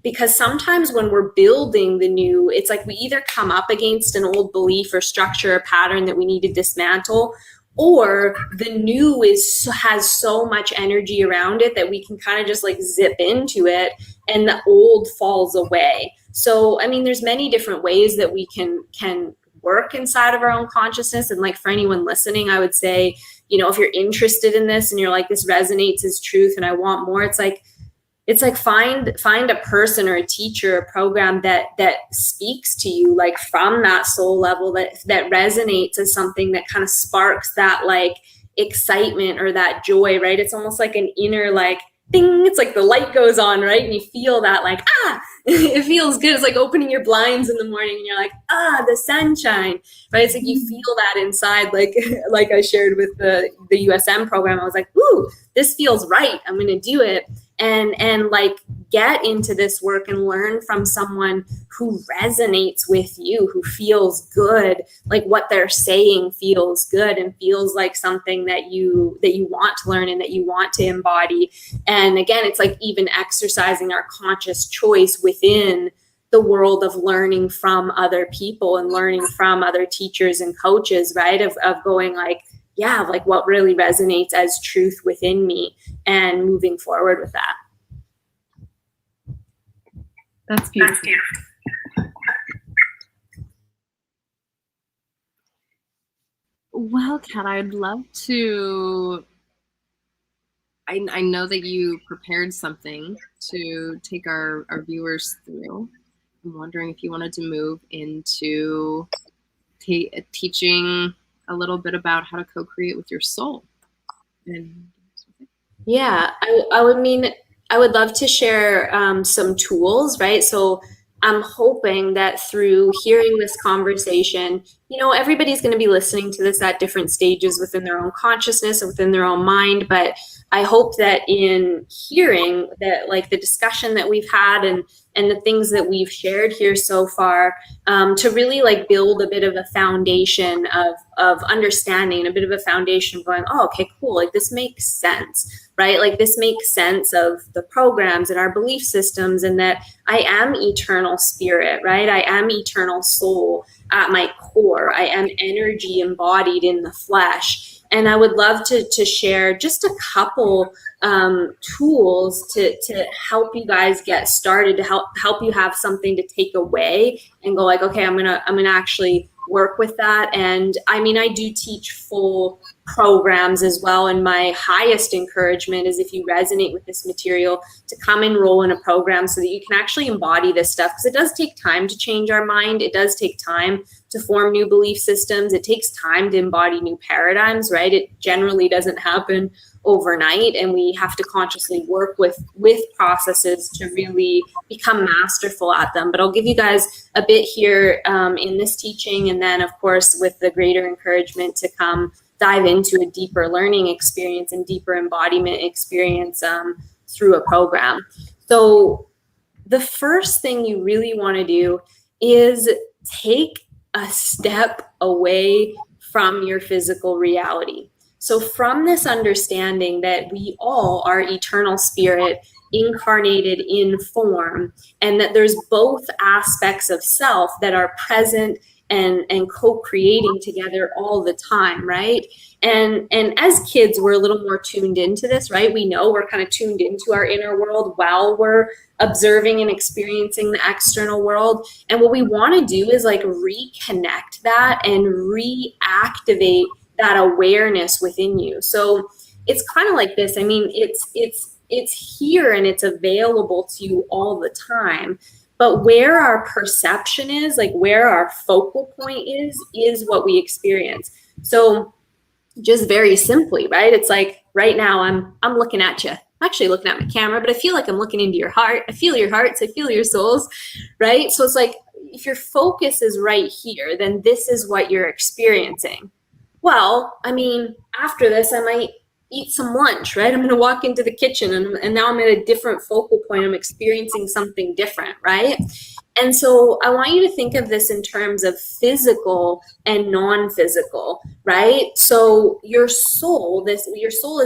Because sometimes when we're building the new, it's like we either come up against an old belief or structure or pattern that we need to dismantle, or the new has so much energy around it that we can kind of just like zip into it and the old falls away. So, I mean, there's many different ways that we can work inside of our own consciousness. And like for anyone listening, I would say, you know, if you're interested in this and you're like, this resonates as truth and I want more, it's like find a person or a teacher, a program that speaks to you like from that soul level, that resonates as something that kind of sparks that like excitement or that joy, right? It's almost like an inner like ding, it's like the light goes on, right? And you feel that like, it feels good. It's like opening your blinds in the morning and you're like, the sunshine, right? It's like you feel that inside, like I shared with the USM program. I was like, ooh, this feels right. I'm going to do it. And like get into this work and learn from someone who resonates with you, who feels good, like what they're saying feels good and feels like something that you want to learn and that you want to embody. And again, it's like even exercising our conscious choice within the world of learning from other people and learning from other teachers and coaches, right? Of going like, yeah, like what really resonates as truth within me and moving forward with that. That's beautiful. Well, Kat, I'd love to. I know that you prepared something to take our viewers through. I'm wondering if you wanted to move into teaching a little bit about how to co-create with your soul. Yeah, I would love to share some tools, right? So I'm hoping that through hearing this conversation, everybody's going to be listening to this at different stages within their own consciousness and within their own mind. But I hope that in hearing that, like the discussion that we've had and the things that we've shared here so far, to really like build a bit of a foundation of understanding, a bit of a foundation of going, oh, okay, cool. Like this makes sense, right? Like this makes sense of the programs and our belief systems, and that I am eternal spirit, right? I am eternal soul at my core. I am energy embodied in the flesh. And I would love to share just a couple tools to help you guys get started, to help you have something to take away and go like, okay, I'm gonna actually work with that. And I mean, I do teach full programs as well. And my highest encouragement is, if you resonate with this material, to come enroll in a program so that you can actually embody this stuff. Because it does take time to change our mind. It does take time to form new belief systems. It takes time to embody new paradigms, right? It generally doesn't happen overnight, and we have to consciously work with processes to really become masterful at them. But I'll give you guys a bit here in this teaching, and then of course with the greater encouragement to come dive into a deeper learning experience and deeper embodiment experience through a program. So the first thing you really want to do is take a step away from your physical reality. So from this understanding that we all are eternal spirit incarnated in form, and that there's both aspects of self that are present and co-creating together all the time, right? And as kids, we're a little more tuned into this, right? We know we're kind of tuned into our inner world while we're observing and experiencing the external world. And what we want to do is like reconnect that and reactivate that awareness within you. So it's kind of like this. I mean, it's here and it's available to you all the time. But where our perception is, like where our focal point is what we experience. So just very simply, right? It's like right now I'm looking at you. I'm actually looking at my camera, but I feel like I'm looking into your heart. I feel your hearts. I feel your souls, right? So it's like if your focus is right here, then this is what you're experiencing. Well, I mean, after this, I might eat some lunch, right? I'm going to walk into the kitchen and now I'm at a different focal point. I'm experiencing something different, right? And so I want you to think of this in terms of physical and non-physical, right? So your soul is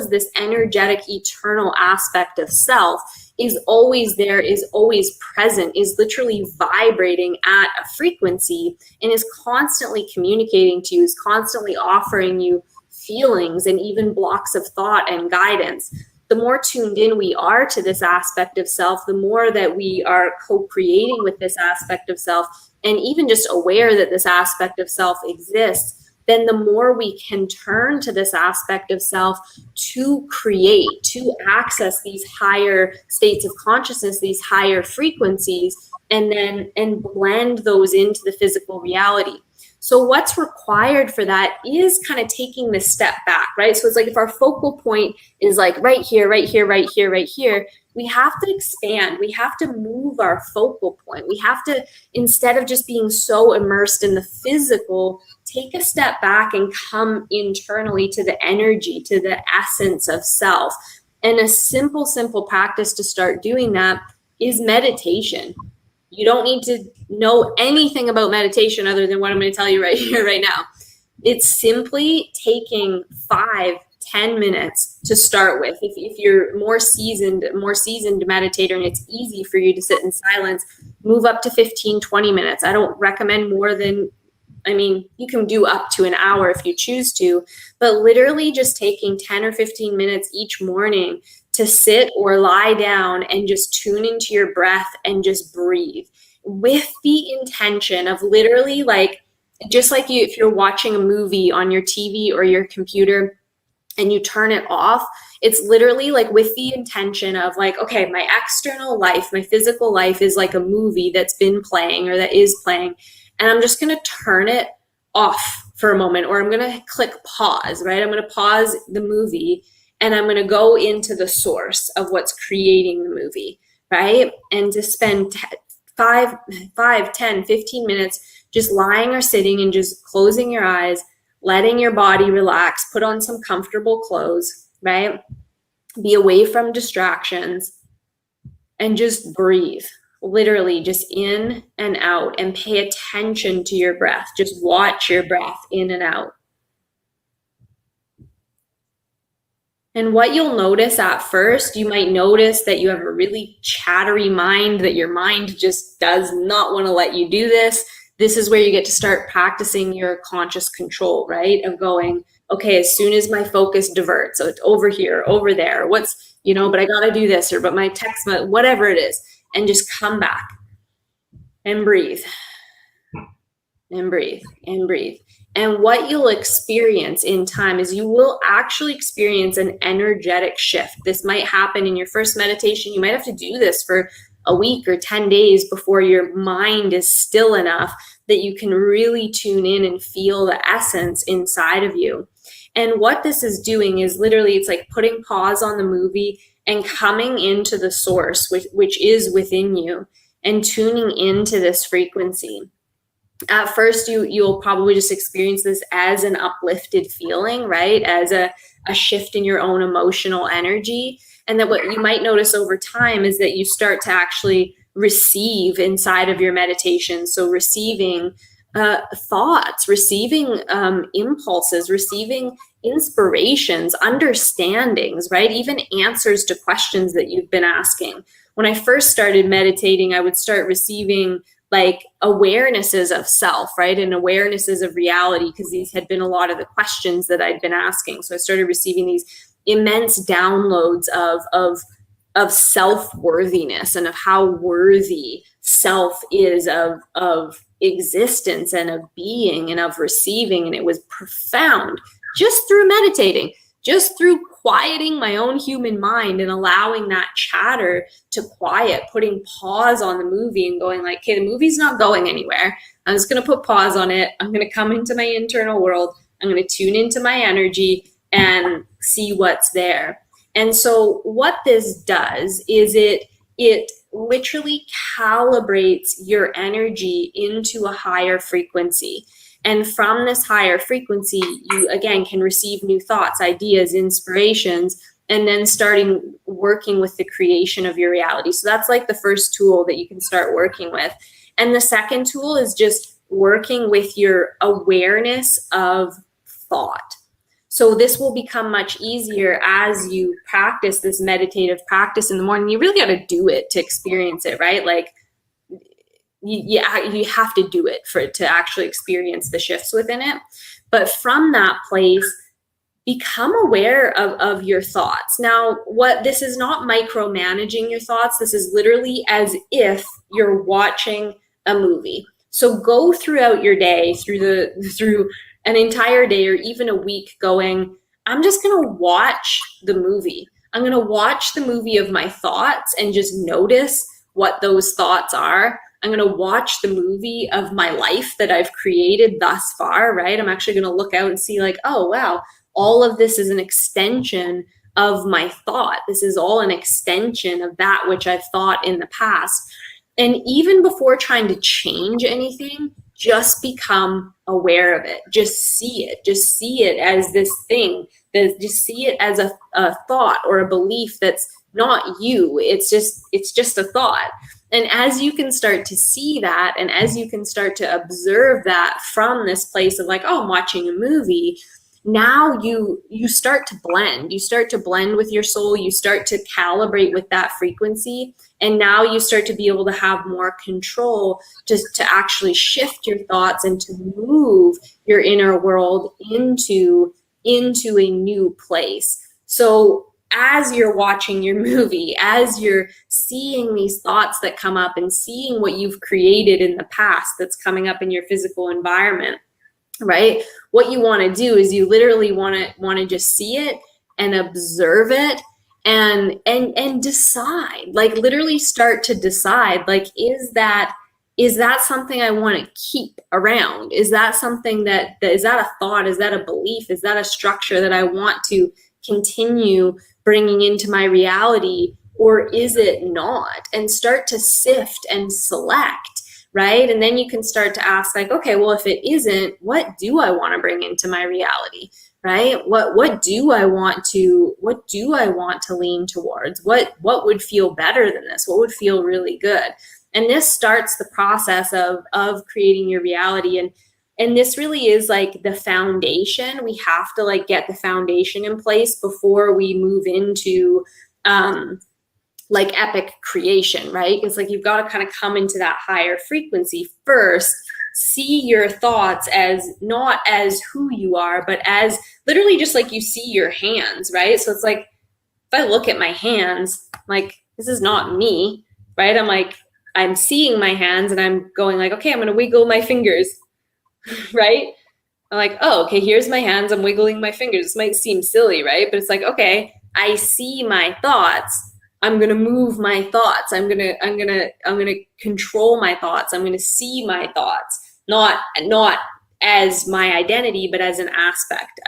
this energetic, eternal aspect of self, is always there, is always present, is literally vibrating at a frequency, and is constantly communicating to you, is constantly offering you feelings and even blocks of thought and guidance. The more tuned in we are to this aspect of self, the more that we are co-creating with this aspect of self, and even just aware that this aspect of self exists, then the more we can turn to this aspect of self to create, to access these higher states of consciousness, these higher frequencies, and blend those into the physical reality. So what's required for that is kind of taking this step back, right? So it's like if our focal point is like right here, right here, right here, right here, we have to expand. We have to move our focal point. We have to, instead of just being so immersed in the physical, take a step back and come internally to the energy, to the essence of self. And a simple practice to start doing that is meditation. You don't need to know anything about meditation other than what I'm going to tell you right here, right now. It's simply taking 5-10 minutes to start with. If you're more seasoned meditator and it's easy for you to sit in silence, move up to 15-20 minutes. I don't recommend more than, you can do up to an hour if you choose to, but literally just taking 10 or 15 minutes each morning to sit or lie down and just tune into your breath and just breathe with the intention of literally just like if you're watching a movie on your TV or your computer and you turn it off, it's literally like with the intention of like, okay, my external life, my physical life is like a movie that's been playing or that is playing. And I'm just going to turn it off for a moment, or I'm going to click pause, right? I'm going to pause the movie and I'm going to go into the source of what's creating the movie, right? And to spend 5, 10, 15 minutes just lying or sitting and just closing your eyes, letting your body relax, put on some comfortable clothes, right? Be away from distractions and just breathe. Literally just in and out, and pay attention to your breath. Just watch your breath in and out. And what you'll notice at first, you might notice that you have a really chattery mind, that your mind just does not want to let you do this. This is where you get to start practicing your conscious control, right? Of going, okay, as soon as my focus diverts, so it's over here, over there, what's, but I got to do this, or but my text, whatever it is, and just come back and breathe and breathe and breathe. And what you'll experience in time is you will actually experience an energetic shift. This might happen in your first meditation. You might have to do this for a week or 10 days before your mind is still enough that you can really tune in and feel the essence inside of you. And what this is doing is literally, it's like putting pause on the movie and coming into the source, which is within you, and tuning into this frequency. At first, you'll probably just experience this as an uplifted feeling, right? As a shift in your own emotional energy. And that what you might notice over time is that you start to actually receive inside of your meditation. So receiving thoughts, receiving impulses, receiving inspirations, understandings, right? Even answers to questions that you've been asking. When I first started meditating, I would start receiving like awarenesses of self, right? And awarenesses of reality, because these had been a lot of the questions that I'd been asking. So I started receiving these immense downloads of self-worthiness and of how worthy self is of existence and of being and of receiving. And it was profound just through meditating, just through quieting my own human mind and allowing that chatter to quiet, putting pause on the movie and going like, okay, the movie's not going anywhere. I'm just going to put pause on it. I'm going to come into my internal world. I'm going to tune into my energy and see what's there. And so what this does is it literally calibrates your energy into a higher frequency. And from this higher frequency, you again can receive new thoughts, ideas, inspirations, and then starting working with the creation of your reality. So that's like the first tool that you can start working with. And the second tool is just working with your awareness of thought. So this will become much easier as you practice this meditative practice in the morning. You really got to do it to experience it, right? Like you have to do it for it to actually experience the shifts within it. But from that place, become aware of your thoughts. Now, this is not micromanaging your thoughts. This is literally as if you're watching a movie. So go throughout your day, through an entire day or even a week going, I'm just going to watch the movie. I'm going to watch the movie of my thoughts and just notice what those thoughts are. I'm going to watch the movie of my life that I've created thus far, right? I'm actually going to look out and see like, oh, wow, all of this is an extension of my thought. This is all an extension of that which I've thought in the past. And even before trying to change anything, just become aware of it. Just see it. Just see it as this thing. Just see it as a thought or a belief that's not you. It's just a thought. And as you can start to see that, and as you can start to observe that from this place of like, oh, I'm watching a movie, now you start to blend. You start to blend with your soul. You start to calibrate with that frequency. And now you start to be able to have more control to actually shift your thoughts and to move your inner world into a new place. So as you're watching your movie, as you're seeing these thoughts that come up and seeing what you've created in the past that's coming up in your physical environment, right? What you want to do is you literally want to just see it and observe it and decide, like literally start to decide, like, is that something I want to keep around? Is that something is that a thought? Is that a belief? Is that a structure that I want to continue bringing into my reality, or is it not? And start to sift and select right? And then you can start to ask like, okay, well, if it isn't, what do I want to bring into my reality, right? What do I want to lean towards? What would feel better than this? What would feel really good? And this starts the process of creating your reality. And this really is like the foundation. We have to like get the foundation in place before we move into like epic creation, right? It's like you've got to kind of come into that higher frequency first, see your thoughts as not as who you are, but as literally just like you see your hands, right? So it's like, if I look at my hands, like, this is not me, right? I'm seeing my hands and I'm going like, okay, I'm going to wiggle my fingers, right? I'm like, oh, okay, here's my hands. I'm wiggling my fingers. This might seem silly, right? But it's like, okay, I see my thoughts. I'm going to move my thoughts. I'm going to control my thoughts. I'm going to see my thoughts, not as my identity, but as an aspect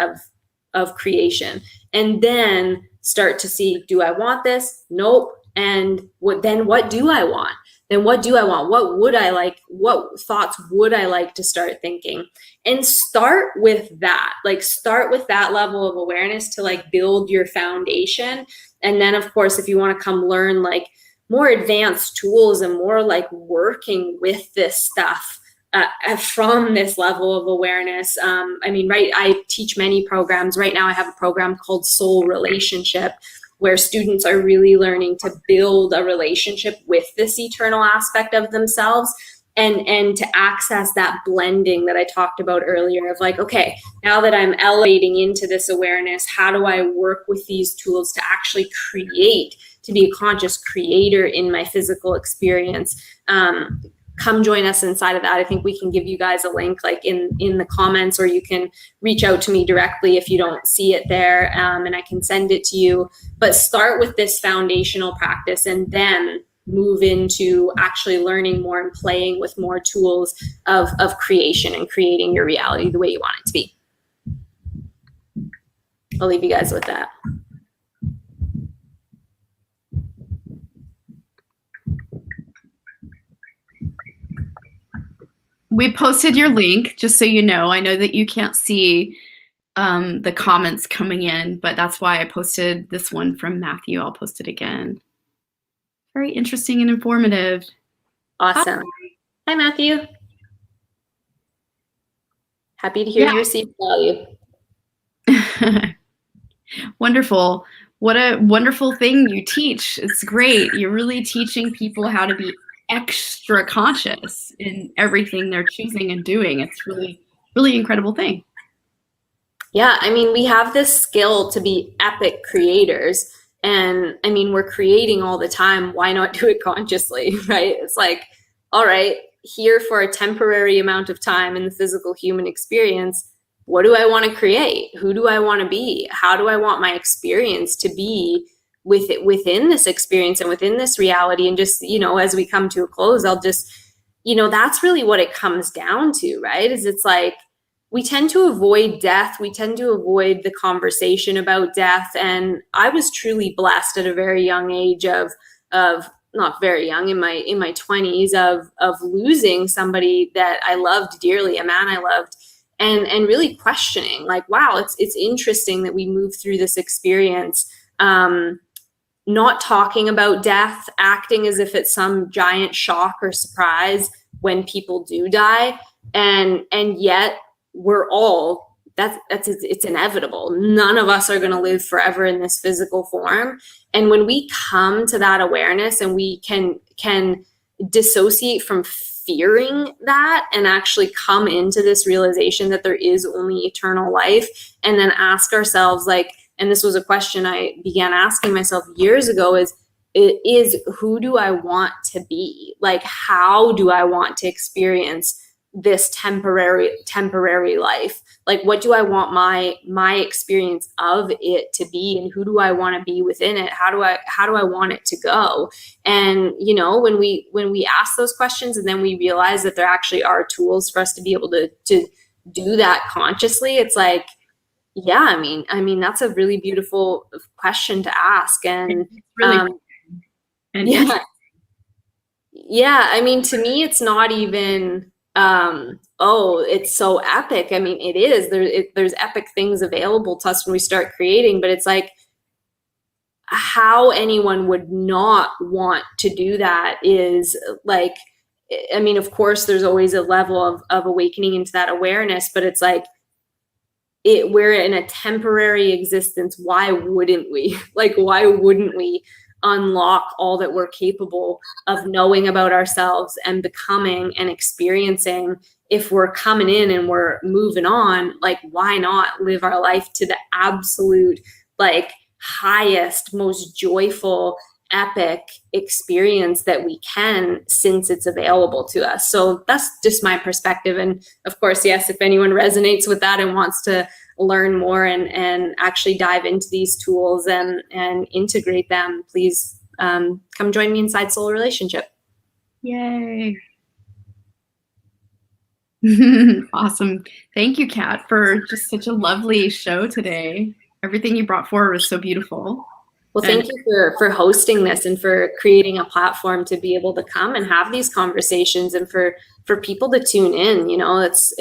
of creation. And then start to see, do I want this? Nope. And what do I want? Then what do I want? What would I like? What thoughts would I like to start thinking? And start with that. Like, start with that level of awareness to like build your foundation. And then, of course, if you want to come learn like more advanced tools and more like working with this stuff from this level of awareness. Right, I teach many programs. Right now I have a program called Soul Relationship, where students are really learning to build a relationship with this eternal aspect of themselves, and to access that blending that I talked about earlier of like, okay, now that I'm elevating into this awareness, how do I work with these tools to actually create, to be a conscious creator in my physical experience? Come join us inside of that. I think we can give you guys a link like in the comments, or you can reach out to me directly if you don't see it there, and I can send it to you. But start with this foundational practice and then move into actually learning more and playing with more tools of creation and creating your reality the way you want it to be. I'll leave you guys with that. We posted your link, just so you know. I know that you can't see the comments coming in, but that's why I posted this one from Matthew. I'll post it again. Very interesting and informative. Awesome. Hi, Matthew. Happy to hear you receive value. Wonderful. What a wonderful thing you teach. It's great. You're really teaching people how to be extra conscious in everything they're choosing and doing. It's really, really incredible thing. Yeah, we have this skill to be epic creators. And we're creating all the time. Why not do it consciously, right? It's like, all right, here for a temporary amount of time in the physical human experience, what do I want to create? Who do I want to be? How do I want my experience to be within this experience and within this reality? And just, as we come to a close, I'll just, that's really what it comes down to, right? Is it's like, we tend to avoid death. We tend to avoid the conversation about death. And I was truly blessed at a very young age of not very young, in my 20s, of losing somebody that I loved dearly, a man I loved, and really questioning like, wow, it's interesting that we move through this experience, not talking about death, acting as if it's some giant shock or surprise when people do die. And yet we're all, it's inevitable. None of us are going to live forever in this physical form. And when we come to that awareness and we can dissociate from fearing that and actually come into this realization that there is only eternal life, and then ask ourselves like, and this was a question I began asking myself years ago, is who do I want to be? Like, how do I want to experience this temporary life? Like, what do I want my experience of it to be, and who do I want to be within it? How do I want it to go? And when we ask those questions and then we realize that there actually are tools for us to be able to do that consciously, it's like, yeah, that's a really beautiful question to ask. And really, Yeah, I mean, to me, it's not even, oh, it's so epic. I mean, it is. There's epic things available to us when we start creating, but it's like how anyone would not want to do that is like, I mean, of course, there's always a level of awakening into that awareness, but it's like, we're in a temporary existence. Why wouldn't we? Like, why wouldn't we unlock all that we're capable of knowing about ourselves and becoming and experiencing? If we're coming in and we're moving on, like, why not live our life to the absolute, like, highest, most joyful, epic experience that we can, since it's available to us? So that's just my perspective. And of course, yes, if anyone resonates with that and wants to learn more and actually dive into these tools and integrate them, please come join me inside Soul Relationship. Yay. Awesome. Thank you, Kat, for just such a lovely show today. Everything you brought forward was so beautiful. Well, thank you for hosting this and for creating a platform to be able to come and have these conversations, and for people to tune in. You know, it's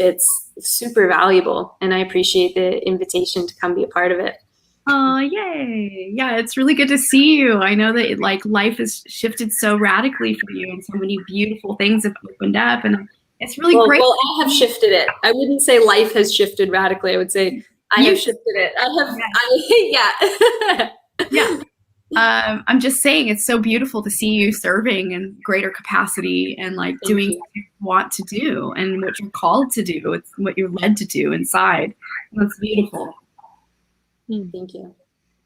super valuable, and I appreciate the invitation to come be a part of it. Oh, yay. Yeah, it's really good to see you. I know that like life has shifted so radically for you, and so many beautiful things have opened up, and it's really great. Well, I have shifted it. I wouldn't say life has shifted radically. I would say I have shifted it. Yeah. Yeah. I'm just saying it's so beautiful to see you serving in greater capacity and like doing what you want to do and what you're called to do. It's what you're led to do inside. And that's beautiful. Thank you.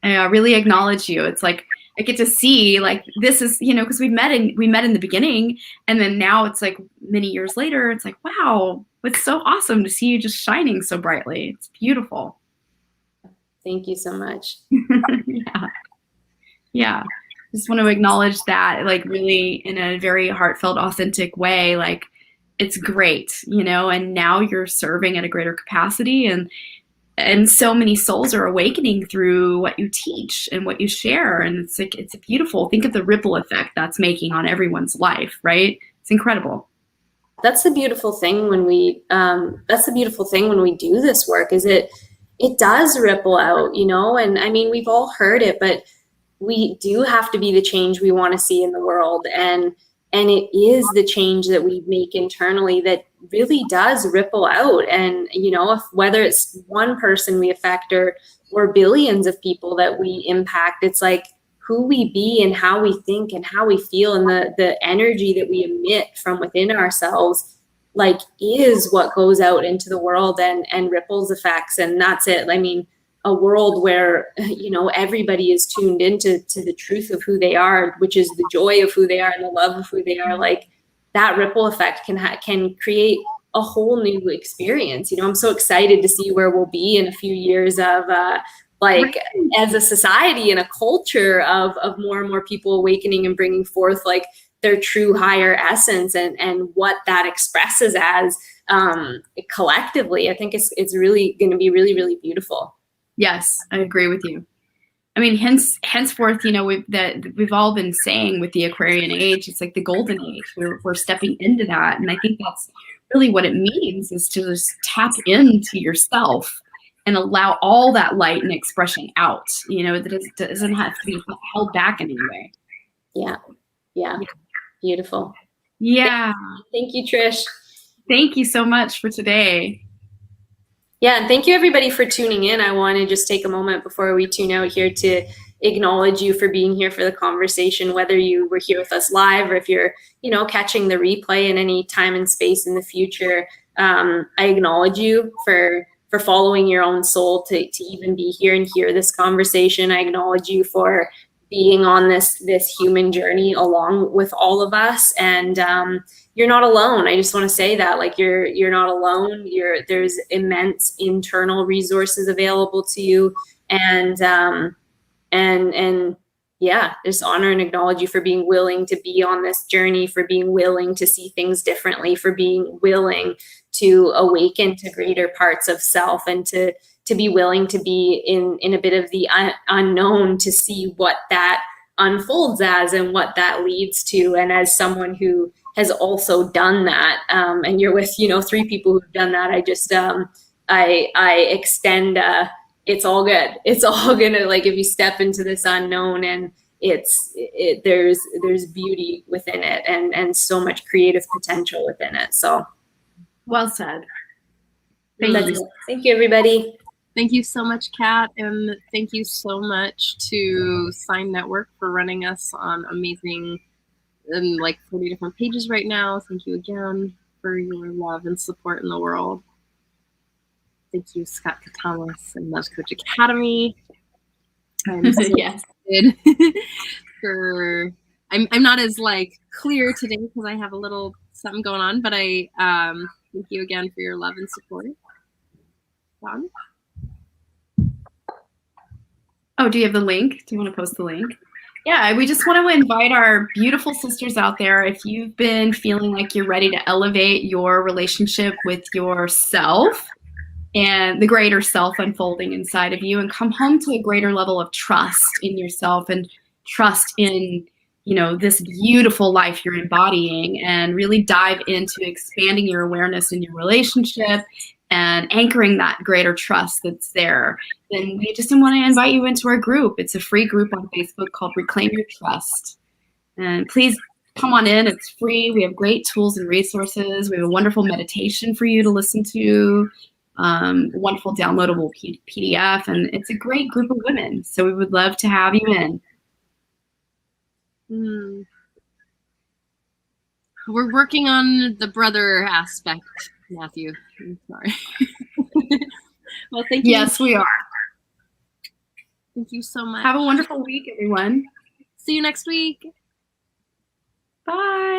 And I really acknowledge you. It's like I get to see like this is, you know, because we met in the beginning, and then now it's like many years later, it's like, wow, it's so awesome to see you just shining so brightly. It's beautiful. Thank you so much. Yeah. Just want to acknowledge that, like, really in a very heartfelt, authentic way. Like, it's great, you know, and now you're serving at a greater capacity, and so many souls are awakening through what you teach and what you share. And it's like, it's beautiful. Think of the ripple effect that's making on everyone's life, right? It's incredible. That's the beautiful thing when we do this work, is it does ripple out, you know. And I mean, we've all heard it, but we do have to be the change we want to see in the world. And it is the change that we make internally that really does ripple out. And, you know, whether it's one person we affect or billions of people that we impact, it's like who we be and how we think and how we feel, and the energy that we emit from within ourselves, like, is what goes out into the world and ripples effects. And that's it. I mean, a world where, you know, everybody is tuned into the truth of who they are, which is the joy of who they are and the love of who they are. Like, that ripple effect can create a whole new experience. You know, I'm so excited to see where we'll be in a few years of like, as a society and a culture of more and more people awakening and bringing forth like their true higher essence and what that expresses as collectively. I think it's really going to be really, really beautiful. Yes, I agree with you. I mean, henceforth, you know, we've all been saying with the Aquarian age, it's like the golden age. We're stepping into that, and I think that's really what it means, is to just tap into yourself and allow all that light and expression out. You know, that it doesn't have to be held back in any way. Yeah, beautiful. Yeah. Thank you, Trish. Thank you so much for today. Yeah, and thank you everybody for tuning in. I want to just take a moment before we tune out here to acknowledge you for being here for the conversation, whether you were here with us live or if you're, you know, catching the replay in any time and space in the future. I acknowledge you for following your own soul to even be here and hear this conversation. I acknowledge you for being on this human journey along with all of us. And you're not alone. I just want to say that, like, you're not alone. There's immense internal resources available to you. And yeah, just honor and acknowledge you for being willing to be on this journey, for being willing to see things differently, for being willing to awaken to greater parts of self, and to be willing to be in a bit of the unknown to see what that unfolds as and what that leads to. And as someone who has also done that, and you're with, 3 people who've done that, I just, I extend, it's all good. It's all gonna, like, if you step into this unknown, and there's beauty within it, and so much creative potential within it. So Well said. thank you, everybody. Thank you so much, Kat, and thank you so much to Sign Network for running us on amazing, like 40 different pages right now. Thank you again for your love and support in the world. Thank you, Scott Katalis and Love Coach Academy. I'm so Yes. excited for. I'm not as like clear today because I have a little something going on, but I thank you again for your love and support. Dawn? Oh, do you have the link? Do you want to post the link? Yeah, we just want to invite our beautiful sisters out there. If you've been feeling like you're ready to elevate your relationship with yourself and the greater self unfolding inside of you, and come home to a greater level of trust in yourself and trust in, this beautiful life you're embodying, and really dive into expanding your awareness in your relationship and anchoring that greater trust that's there, then we just want to invite you into our group. It's a free group on Facebook called Reclaim Your Trust. And please come on in. It's free. We have great tools and resources. We have a wonderful meditation for you to listen to, wonderful downloadable PDF, and it's a great group of women. So we would love to have you in. We're working on the brother aspect, Matthew. I'm sorry. Well, thank you. Yes, we are. Thank you so much. Have a wonderful week, everyone. See you next week. Bye.